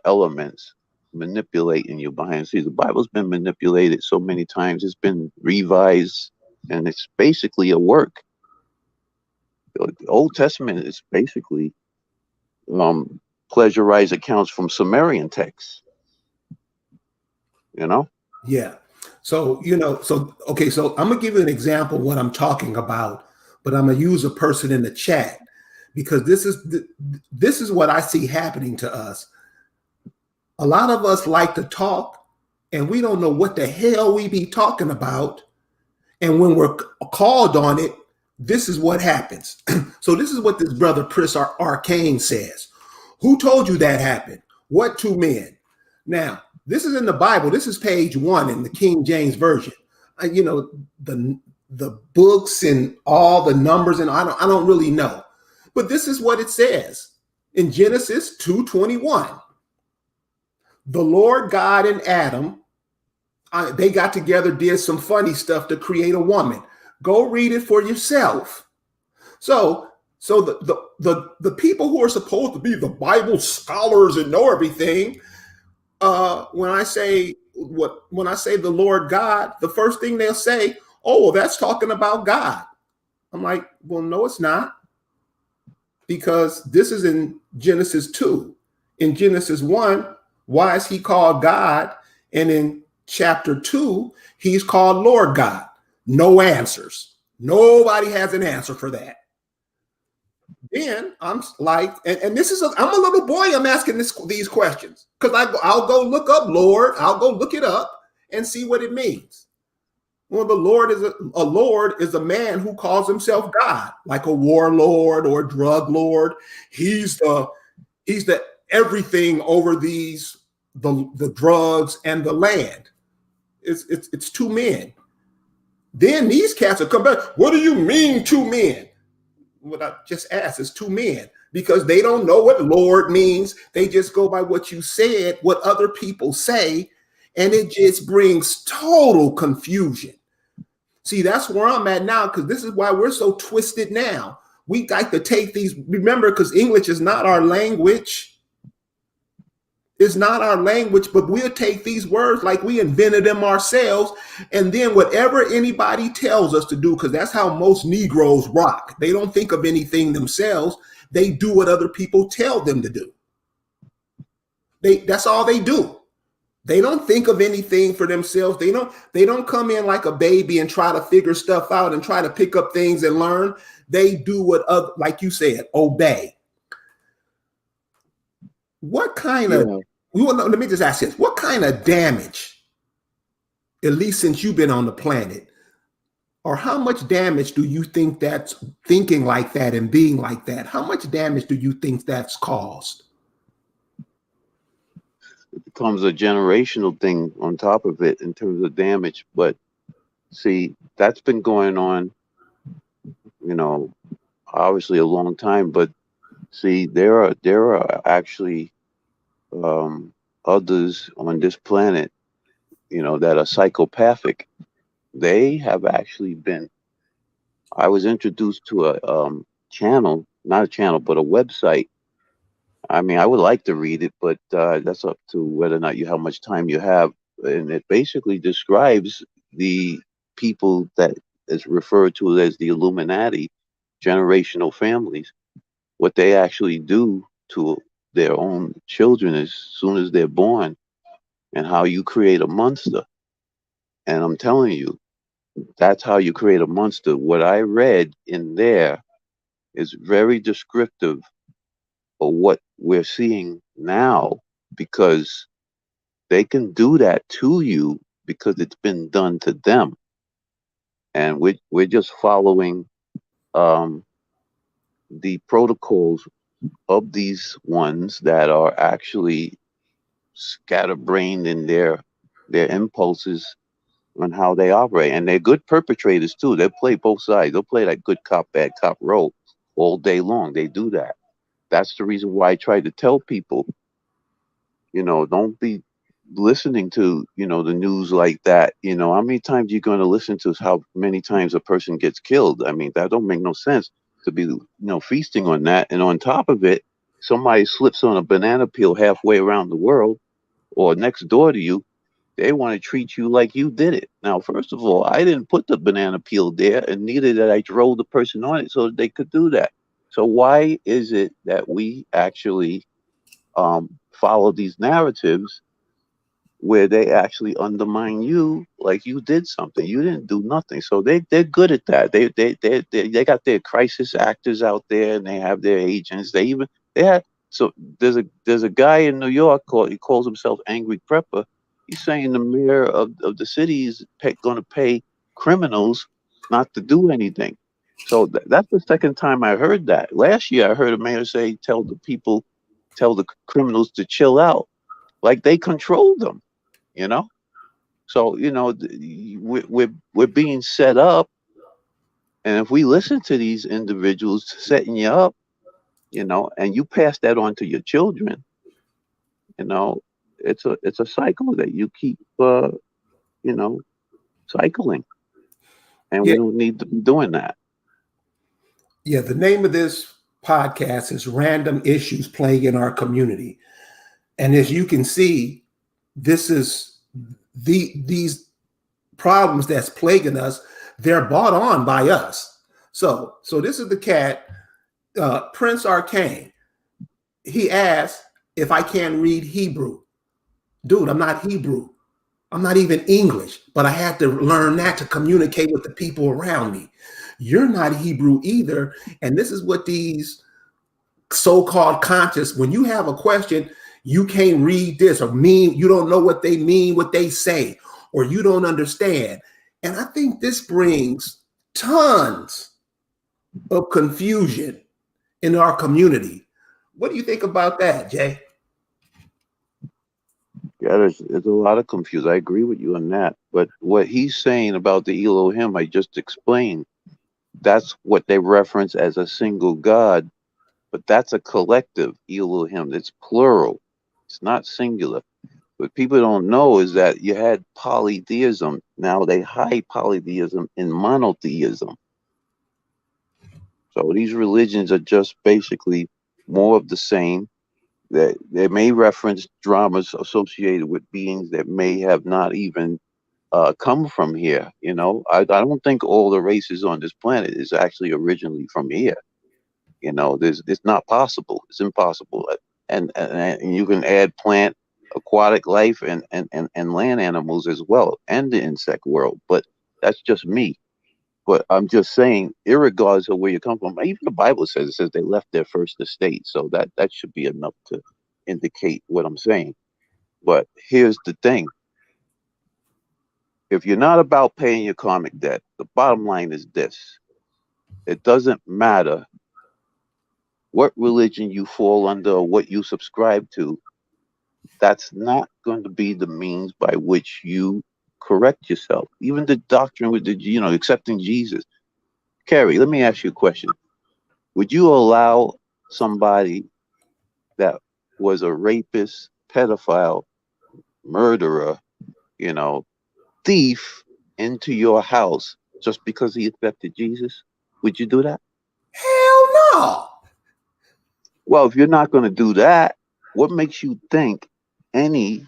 elements manipulating you behind the scenes. The Bible's been manipulated so many times. It's been revised, and it's basically a work. The Old Testament is basically plagiarized accounts from Sumerian texts. Yeah. So, okay, so I'm gonna give you an example of what I'm talking about, but I'm gonna use a person in the chat because this is what I see happening to us. A lot of us like to talk and we don't know what the hell we be talking about. And when we're called on it, this is what happens. So this is what this brother Chris Arcane says. Who told you that happened? What two men? Now, this is in the Bible. This is page 1 in the King James Version. The books and all the numbers, and I don't really know. But this is what it says in Genesis 2:21. The Lord God and Adam, they got together, did some funny stuff to create a woman. Go read it for yourself. So the people who are supposed to be the Bible scholars and know everything, when I say the Lord God, the first thing they'll say, oh, well, that's talking about God. I'm like, well, no, it's not. Because this is in Genesis 2. In Genesis 1, why is he called God? And in chapter 2, he's called Lord God. No answers. Nobody has an answer for that. Then I'm like, and this is, I'm a little boy, I'm asking these questions because I'll go look up Lord, I'll go look it up and see what it means. Well, the Lord is a Lord is a man who calls himself God, like a warlord or a drug lord. He's the everything over the drugs and the land. It's two men. Then these cats will come back. What do you mean two men? What I just asked is two men, because they don't know what Lord means. They just go by what you said, what other people say, and it just brings total confusion. See, that's where I'm at now, because this is why we're so twisted now. We got to take these, remember, because English is not our language. It's not our language, but we'll take these words like we invented them ourselves. And then whatever anybody tells us to do, because that's how most Negroes rock. They don't think of anything themselves. They do what other people tell them to do. That's all they do. They don't think of anything for themselves. They don't come in like a baby and try to figure stuff out and try to pick up things and learn. They do what like you said, obey. What kind of, let me just ask this, what kind of damage, at least since you've been on the planet, or how much damage do you think that's thinking like that and being like that? How much damage do you think that's caused? It becomes a generational thing on top of it in terms of damage. But see, that's been going on, obviously a long time. But see, there are actually others on this planet, that are psychopathic. They have actually been. I was introduced to a channel, not a channel, but a website. I mean, I would like to read it, but that's up to whether or not how much time you have. And it basically describes the people that is referred to as the Illuminati, generational families, what they actually do to their own children as soon as they're born, and how you create a monster. And I'm telling you, that's how you create a monster. What I read in there is very descriptive of what we're seeing now, because they can do that to you because it's been done to them. And we're just following the protocols of these ones that are actually scatterbrained in their impulses on how they operate. And they're good perpetrators too. They play both sides. They'll play that good cop, bad cop role all day long. They do that. That's the reason why I try to tell people, don't be listening to, the news like that. How many times you going to listen to how many times a person gets killed? I mean, that don't make no sense to be, feasting on that. And on top of it, somebody slips on a banana peel halfway around the world or next door to you. They want to treat you like you did it. Now, first of all, I didn't put the banana peel there, and neither did I drove the person on it so that they could do that. So why is it that we actually follow these narratives where they actually undermine you like you did something? You didn't do nothing. So they're good at that. They got their crisis actors out there, and they have their agents. They had so there's a guy in New York he calls himself Angry Prepper. He's saying the mayor of the city is going to pay criminals not to do anything. So that's the second time I heard that. Last year I heard a mayor say, tell the criminals to chill out, like they control them, you know. So we're being set up, and if we listen to these individuals setting you up, and you pass that on to your children, you know, it's a cycle that you keep, you know, cycling, and Yeah, we don't need to be doing that. yeah. The name of this podcast is Random Issues Plaguing Our Community. And as you can see, this is these problems that's plaguing us, they're bought on by us. So this is the cat, Prince Arcane. He asked if I can read Hebrew. Dude, I'm not Hebrew. I'm not even English, but I had to learn that to communicate with the people around me. You're not Hebrew either. And this is what these so-called conscious, when you have a question, you can't read this or mean, you don't know what they mean, what they say, or you don't understand. And I think this brings tons of confusion in our community. What do you think about that, Jay? Yeah, there's a lot of confusion. I agree with you on that. But what he's saying about the Elohim, I just explained. That's what they reference as a single God, but that's a collective Elohim. It's plural. It's not singular. What people don't know is that you had polytheism. Now they hide polytheism in monotheism. So these religions are just basically more of the same. That they may reference dramas associated with beings that may have not even come from here. I don't think all the races on this planet is actually originally from here. It's not possible. It's impossible. And you can add plant, aquatic life, and land animals as well, and the insect world. But that's just me. But I'm just saying, irregardless of where you come from, even the Bible says they left their first estate. So that should be enough to indicate what I'm saying. But here's the thing. If you're not about paying your karmic debt, the bottom line is this. It doesn't matter what religion you fall under or what you subscribe to. That's not going to be the means by which you correct yourself. Even the doctrine with accepting Jesus. Carrie, let me ask you a question. Would you allow somebody that was a rapist, pedophile, murderer, you know, thief into your house just because he accepted Jesus? Would you do that? Hell no. Well, if you're not going to do that, what makes you think any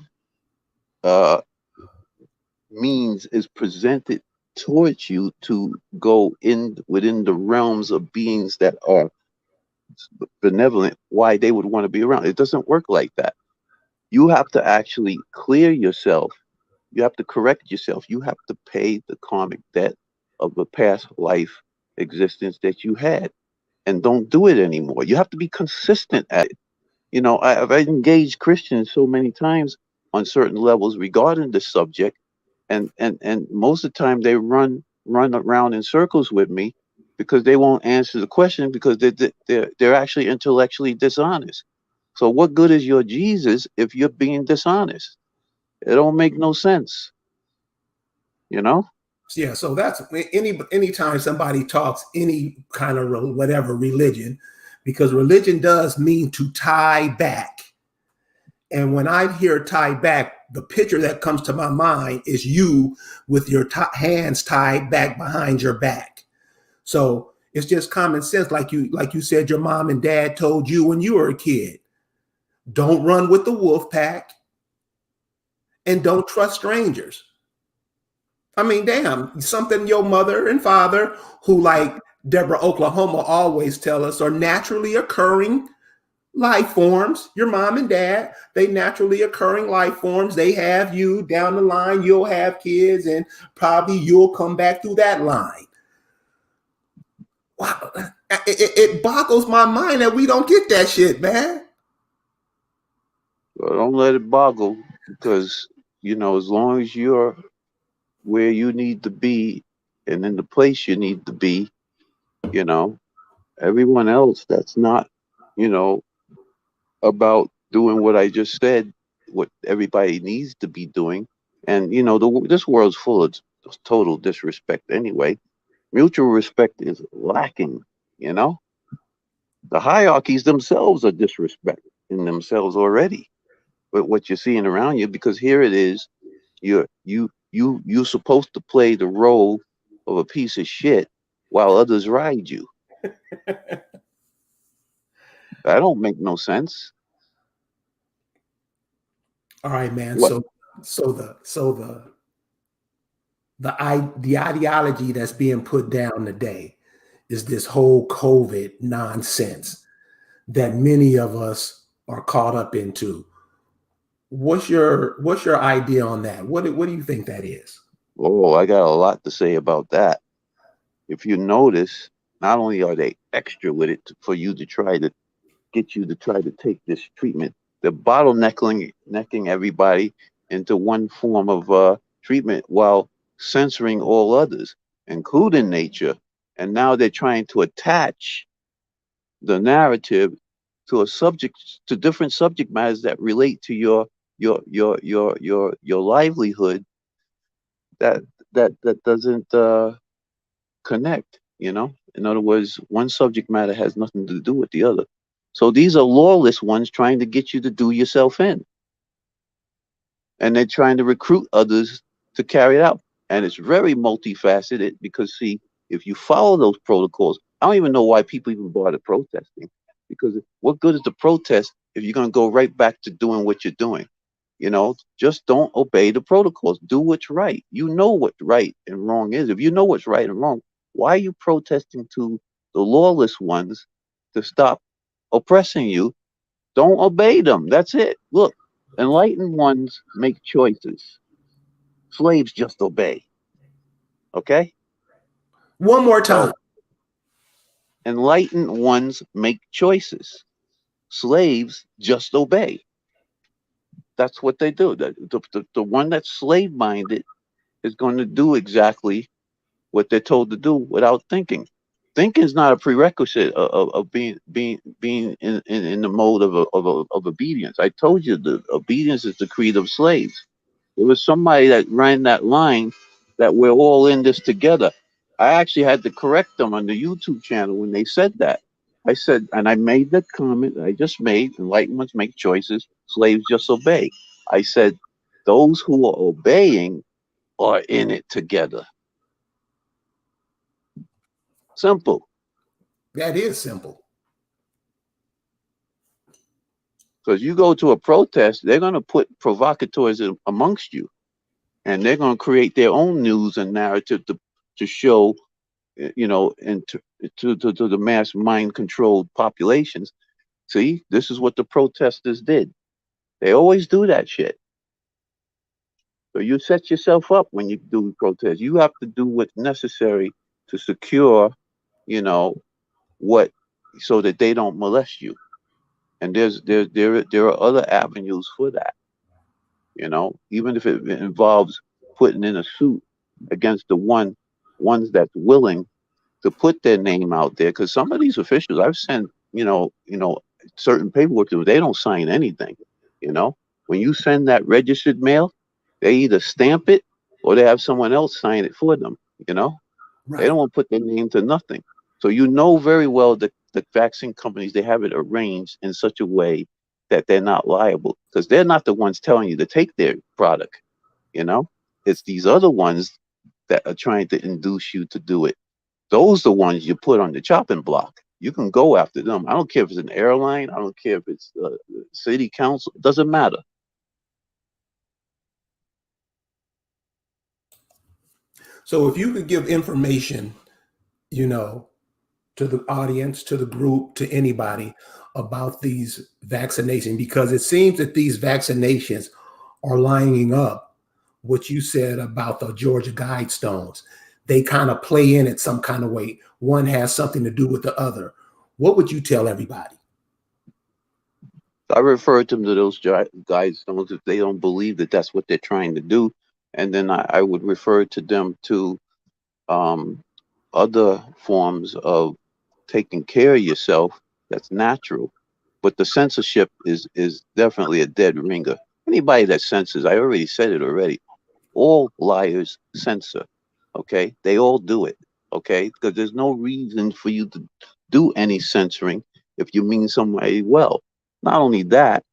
uh, means is presented towards you to go in within the realms of beings that are benevolent? Why they would want to be around? It doesn't work like that. You have to actually clear yourself. You have to correct yourself. You have to pay the karmic debt of the past life existence that you had, and don't do it anymore. You have to be consistent at it. I've engaged Christians so many times on certain levels regarding this subject, and most of the time they run around in circles with me because they won't answer the question because they're actually intellectually dishonest. So what good is your Jesus if you're being dishonest? It don't make no sense, you know? Yeah, so that's anytime somebody talks any kind of whatever religion, because religion does mean to tie back. And when I hear tie back, the picture that comes to my mind is you with your hands tied back behind your back. So it's just common sense, like you said, your mom and dad told you when you were a kid. Don't run with the wolf pack and don't trust strangers. I mean, damn, something your mother and father, who like Deborah, Oklahoma, always tell us are naturally occurring life forms. Your mom and dad, they naturally occurring life forms. They have you down the line, you'll have kids, and probably you'll come back through that line. Wow. It boggles my mind that we don't get that shit, man. Well, don't let it boggle, because as long as you're where you need to be and in the place you need to be, you know, everyone else that's not, you know, about doing what I just said, what everybody needs to be doing. And this world's full of total disrespect anyway. Mutual respect is lacking. You know, the hierarchies themselves are disrespect in themselves already. But what you're seeing around you, because here it is, you're supposed to play the role of a piece of shit while others ride you. That don't make no sense. All right, man. What? The ideology that's being put down today is this whole COVID nonsense that many of us are caught up into. What's your idea on that? What do you think that is? Oh, I got a lot to say about that. If you notice, not only are they extra with it for you to try to get you to try to take this treatment, they're necking everybody into one form of treatment while censoring all others, including nature. And now they're trying to attach the narrative to different subject matters that relate to your livelihood, that that doesn't connect. In other words, one subject matter has nothing to do with the other. So these are lawless ones trying to get you to do yourself in, and they're trying to recruit others to carry it out. And it's very multifaceted, because see, if you follow those protocols, I don't even know why people even bother protesting, because what good is the protest if you're going to go right back to doing what you're doing? Just don't obey the protocols. Do what's right. You know what right and wrong is. If you know what's right and wrong, why are you protesting to the lawless ones to stop oppressing you? Don't obey them. That's it. Look, enlightened ones make choices. Slaves just obey. Okay? One more time. So, enlightened ones make choices. Slaves just obey. That's what they do. The one that's slave minded is going to do exactly what they're told to do without thinking. Thinking is not a prerequisite of being in the mode of obedience. I told you the obedience is the creed of slaves. There was somebody that ran that line that we're all in this together. I actually had to correct them on the YouTube channel when they said that. I said, and I made that comment that I just made: enlightened ones make choices, slaves just obey. I said, those who are obeying are in it together. Simple. That is simple. Because you go to a protest, they're going to put provocateurs amongst you, and they're going to create their own news and narrative to show, and to the mass mind controlled populations. See, this is what the protesters did. They always do that shit. So you set yourself up when you do protest. You have to do what's necessary to secure, you know, what so that they don't molest you. And there are other avenues for that. Even if it involves putting in a suit against the ones that's willing to put their name out there. Because some of these officials, I've sent, certain paperwork to them, they don't sign anything. When you send that registered mail, they either stamp it or they have someone else sign it for them. You know, they Right. don't want to put their name to nothing. So you know very well that the vaccine companies, they have it arranged in such a way that they're not liable because they're not the ones telling you to take their product. You know, it's these other ones that are trying to induce you to do it. Those are the ones you put on the chopping block. You can go after them. I don't care if it's an airline. I don't care if it's city council. It doesn't matter. So if you could give information, you know, to the audience, to the group, to anybody about these vaccinations, because it seems that these vaccinations are lining up what you said about the Georgia Guidestones. They kind of play in it some kind of way. One has something to do with the other. What would you tell everybody? I refer them to those guys if they don't believe that that's what they're trying to do, and then I would refer to them to um, other forms of taking care of yourself that's natural. But the censorship is definitely a dead ringer. Anybody that censors, I already said it already. All liars censor. Okay, they all do it. Okay, because there's no reason for you to do any censoring if you mean somebody well. Not only that,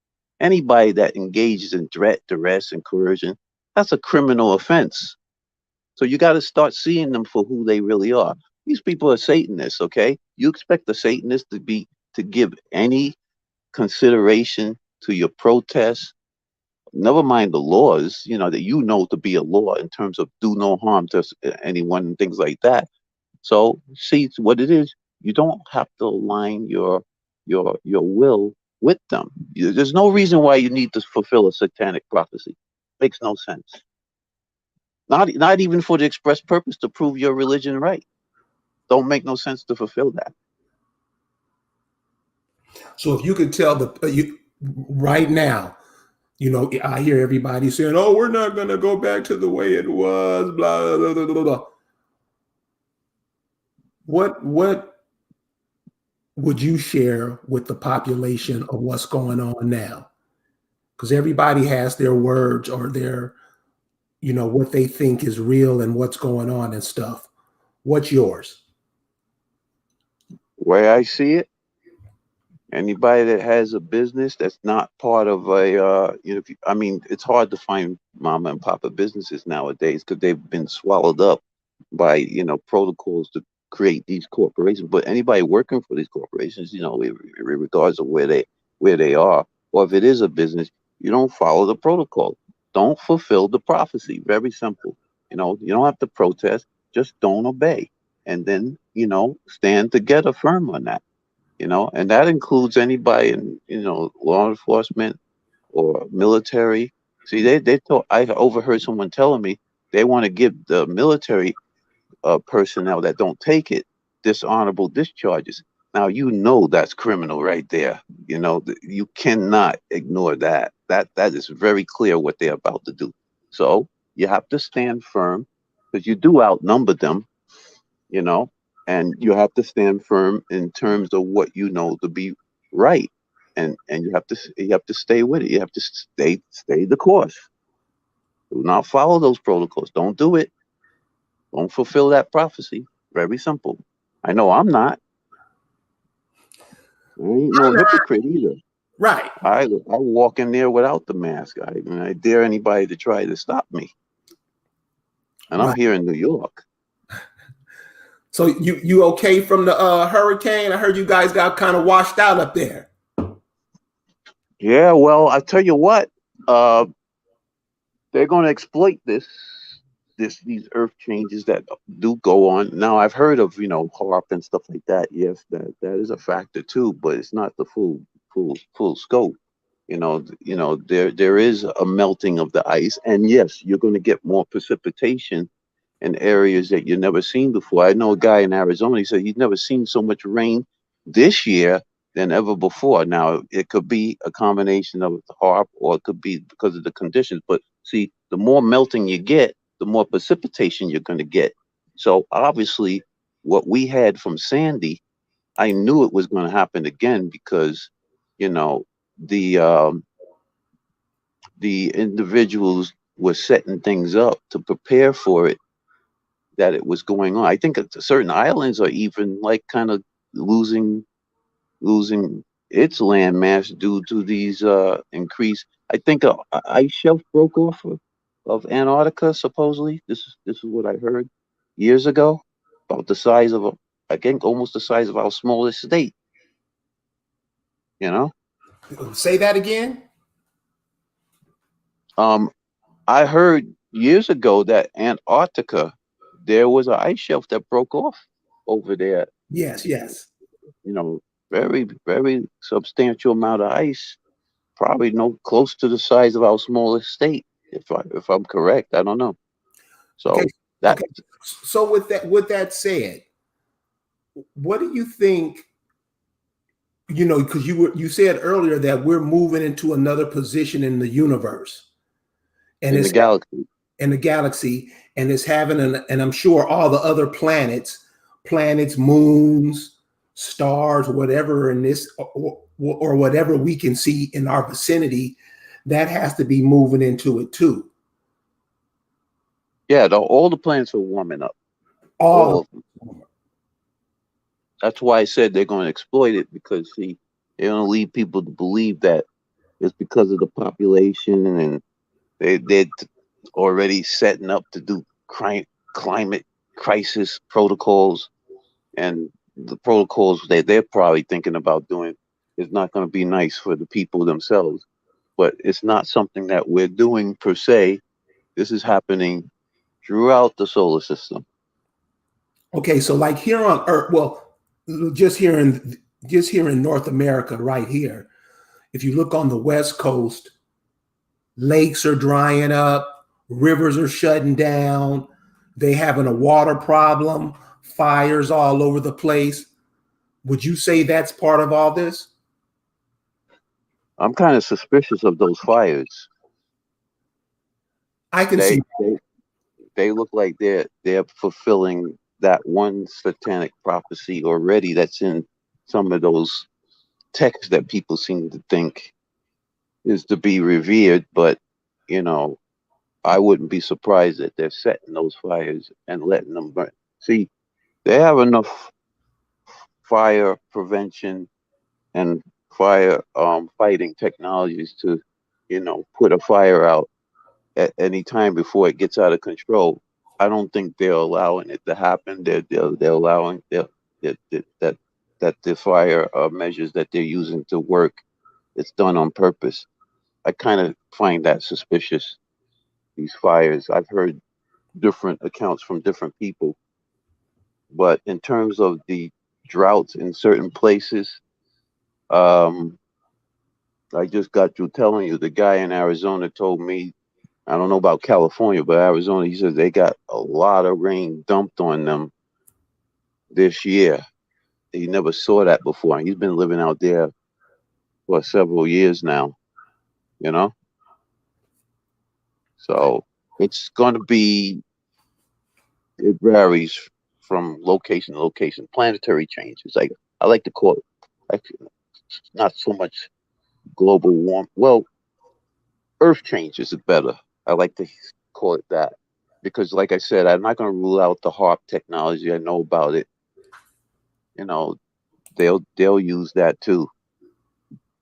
anybody that engages in threat, duress, and coercion, that's a criminal offense. So you got to start seeing them for who they really are. These people are Satanists, okay? You expect the Satanists to give any consideration to your protests, never mind the laws, that to be a law in terms of do no harm to anyone and things like that. So see what it is. You don't have to align your will with them. There's no reason why you need to fulfill a satanic prophecy. Makes no sense. Not even for the express purpose to prove your religion right. Don't make no sense to fulfill that. So if you could tell you right now, I hear everybody saying, "Oh, we're not going to go back to the way it was." Blah blah blah blah blah. What would you share with the population of what's going on now? Because everybody has their words or their, what they think is real and what's going on and stuff. What's yours? Where I see it, anybody that has a business that's not part of a, I mean, it's hard to find mama and papa businesses nowadays because they've been swallowed up by, protocols to create these corporations. But anybody working for these corporations, regardless of where they are, or if it is a business, you don't follow the protocol. Don't fulfill the prophecy. Very simple. You don't have to protest. Just don't obey, and then stand together firm on that. And that includes anybody in, law enforcement or military. See, they thought I overheard someone telling me they want to give the military personnel that don't take it dishonorable discharges. Now that's criminal right there. You cannot ignore that. That is very clear what they're about to do. So you have to stand firm because you do outnumber them, you know, and you have to stand firm in terms of what you know to be right, and you have to stay with it. You have to stay the course. Do not follow those protocols. Don't do it. Don't fulfill that prophecy. Very simple. I know I'm not. I ain't no hypocrite either. Right. I walk in there without the mask. I dare anybody to try to stop me. And I'm Right. here in New York. So you okay from the hurricane? I heard you guys got kind of washed out up there. Yeah, well, I tell you what, uh, they're going to exploit these earth changes that do go on. Now, I've heard of HARP and stuff like that. Yes, that is a factor too, but it's not the full scope. There is a melting of the ice, and yes, you're going to get more precipitation in areas that you've never seen before. I know a guy in Arizona. He said he's never seen so much rain this year than ever before. Now, it could be a combination of the HARP, or it could be because of the conditions. But see, the more melting you get, the more precipitation you're going to get. So obviously, what we had from Sandy, I knew it was going to happen again because, you know, the um, the individuals were setting things up to prepare for it that it was going on. I think certain islands are even like kind of losing its land mass due to these increase. I think a ice shelf broke off of Antarctica. Supposedly, this is what I heard years ago, about the size of I think almost the size of our smallest state. You know, Say that again. um, I heard years ago that Antarctica, there was an ice shelf that broke off over there. Yes, yes. You know, very substantial amount of ice, probably no close to the size of our smallest state, if I'm correct. I don't know. Okay. So that Okay. So with that said, what do you think? Because you said earlier that we're moving into another position in the universe, and in the it's galaxy, in the galaxy, and it's having and I'm sure all the other planets, moons, stars, whatever in this, or whatever we can see in our vicinity, that has to be moving into it too. yeah, all the planets are warming up, All all of them. That's why I said they're going to exploit it, because see, they're going to lead people to believe that it's because of the population, and they're already setting up to do climate crisis protocols, and the protocols that they're probably thinking about doing is not going to be nice for the people themselves. But it's not something that we're doing per se. This is happening throughout the solar system. Okay, so like here on Earth, well, just here in North America, right here, if you look on the West Coast, lakes are drying up, rivers are shutting down, they having a water problem, fires all over the place. Would you say that's part of all this? I'm kind of suspicious of those fires. I can see. They they they look like they're fulfilling that one satanic prophecy already that's in some of those texts that people seem to think is to be revered. But you know, I wouldn't be surprised that they're setting those fires and letting them burn. See, they have enough fire prevention and fire fighting technologies to, put a fire out at any time before it gets out of control. I don't think they're allowing it to happen. They're allowing that the fire measures that they're using to work, it's done on purpose. I kind of find that suspicious. These fires, I've heard different accounts from different people, but in terms of the droughts in certain places, um, I just got through telling you the guy in Arizona told me, I don't know about California, but Arizona, he says they got a lot of rain dumped on them this year. He never saw that before. And he's been living out there for several years now, you know? So it's going to be, it varies from location to location. Planetary changes. Like I like to call it, like, not so much global warm. Well, Earth changes is better. I like to call it that because, like I said, I'm not going to rule out the HARP technology. I know about it. You know, they'll use that too.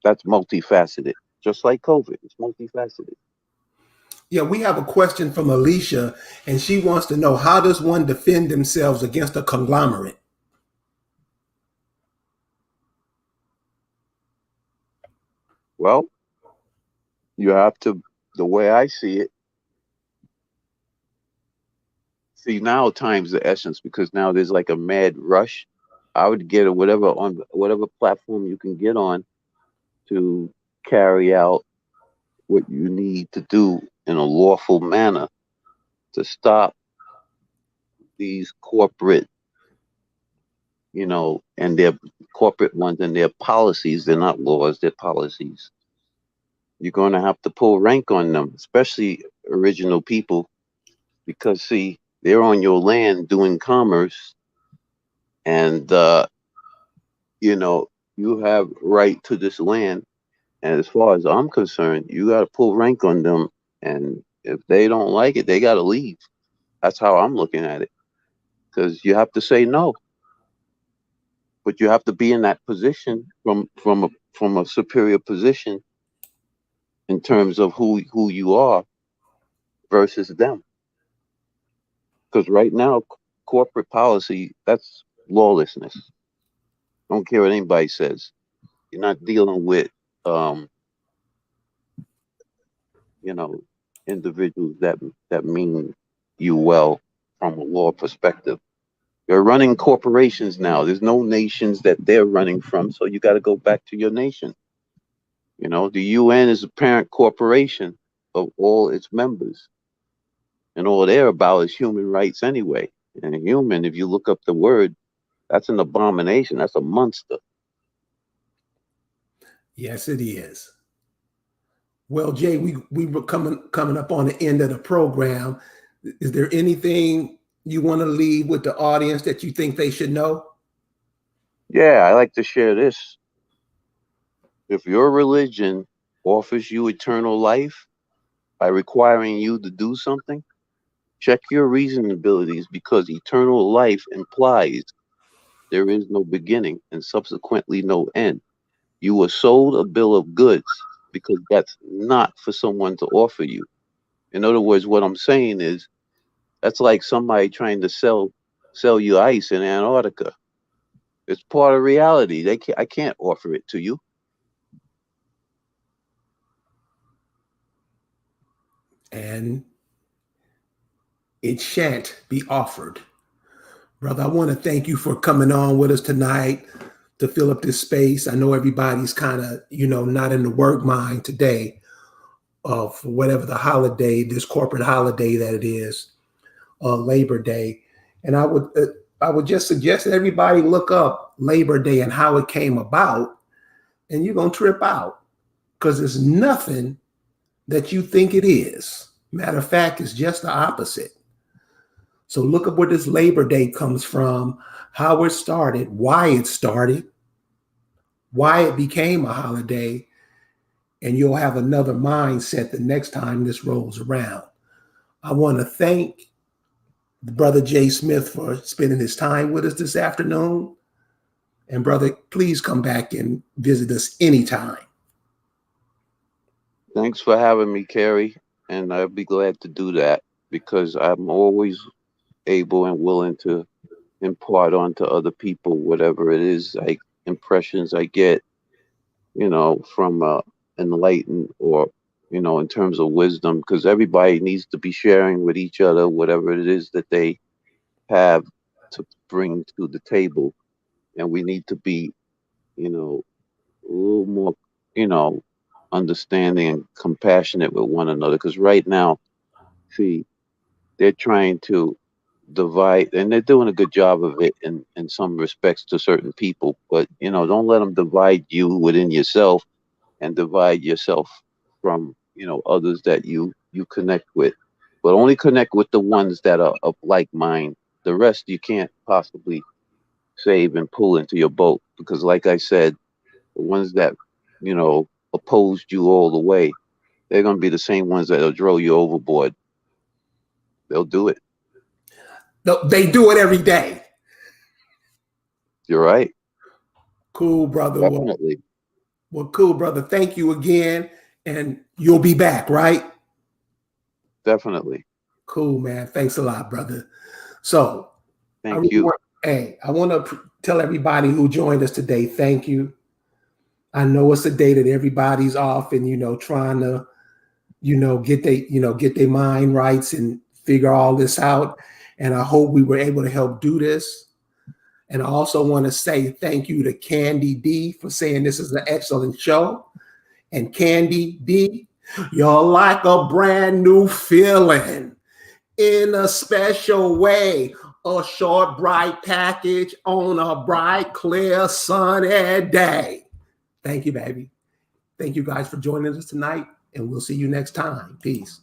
That's multifaceted, just like COVID. It's multifaceted. Yeah, we have a question from Alicia, and she wants to know, how does one defend themselves against a conglomerate? Well, you have to. The way I see it, see now time's the essence because now there's like a mad rush. I would get whatever platform you can get on to carry out what you need to do in a lawful manner to stop these corporate, and their corporate ones and their policies. They're not laws, they're policies. You're going to have to pull rank on them, especially original people, because see, they're on your land doing commerce, and you have right to this land. And as far as I'm concerned, you got to pull rank on them, and if they don't like it, they got to leave. That's how I'm looking at it. because you have to say no. But you have to be in that position from a superior position in terms of who you are versus them. Because right now, corporate policy, that's lawlessness. I don't care what anybody says. You're not dealing with, um, you know, individuals that mean you well from a law perspective. They're running corporations now. There's no nations that they're running from, so you got to go back to your nation. You know, the UN is a parent corporation of all its members, and all they're about is human rights anyway. And a human, if you look up the word, that's an abomination. That's a monster. Yes, it is. Well, Jay, we were coming up on the end of the program. Is there anything you want to leave with the audience that you think they should know? Yeah, I like to share this. If your religion offers you eternal life by requiring you to do something, check your reasonabilities, because eternal life implies there is no beginning and subsequently no end. You were sold a bill of goods because that's not for someone to offer you. In other words, what I'm saying is that's like somebody trying to sell you ice in Antarctica. It's part of reality. I can't offer it to you. And it shan't be offered. Brother, I want to thank you for coming on with us tonight to fill up this space. I know everybody's kind of, not in the work mind today of whatever the holiday, this corporate holiday that it is, Labor Day. And I would just suggest that everybody look up Labor Day and how it came about, and you're going to trip out, because it's nothing that you think it is. Matter of fact, it's just the opposite. So look up where this Labor Day comes from, how it started, why it became a holiday, and you'll have another mindset the next time this rolls around. I want to thank Brother Jay Smith for spending his time with us this afternoon. And brother, please come back and visit us anytime. Thanks for having me, Carrie, and I'd be glad to do that, because I'm always able and willing to impart onto other people whatever it is, like impressions I get, from enlightened, or in terms of wisdom, because everybody needs to be sharing with each other whatever it is that they have to bring to the table, and we need to be, a little more, understanding and compassionate with one another, because right now, see, they're trying to divide, and they're doing a good job of it in some respects to certain people, but don't let them divide you within yourself, and divide yourself from others that you connect with, but only connect with the ones that are of like mind. The rest you can't possibly save and pull into your boat, because like I said, the ones that opposed you all the way, they're going to be the same ones that'll throw you overboard. They'll do it. No, they do it every day. You're right. Cool, brother. Definitely. Well, cool, brother. Thank you again. And you'll be back, right? Definitely. Cool, man. Thanks a lot, brother. So, Thank you. I want to tell everybody who joined us today, thank you. I know it's a day that everybody's off and, trying to, get their mind rights and figure all this out. And I hope we were able to help do this. And I also want to say thank you to Candy D for saying this is an excellent show. And Candy D, you're like a brand new feeling in a special way. A short, bright package on a bright, clear, sunny day. Thank you, baby. Thank you guys for joining us tonight, and we'll see you next time. Peace.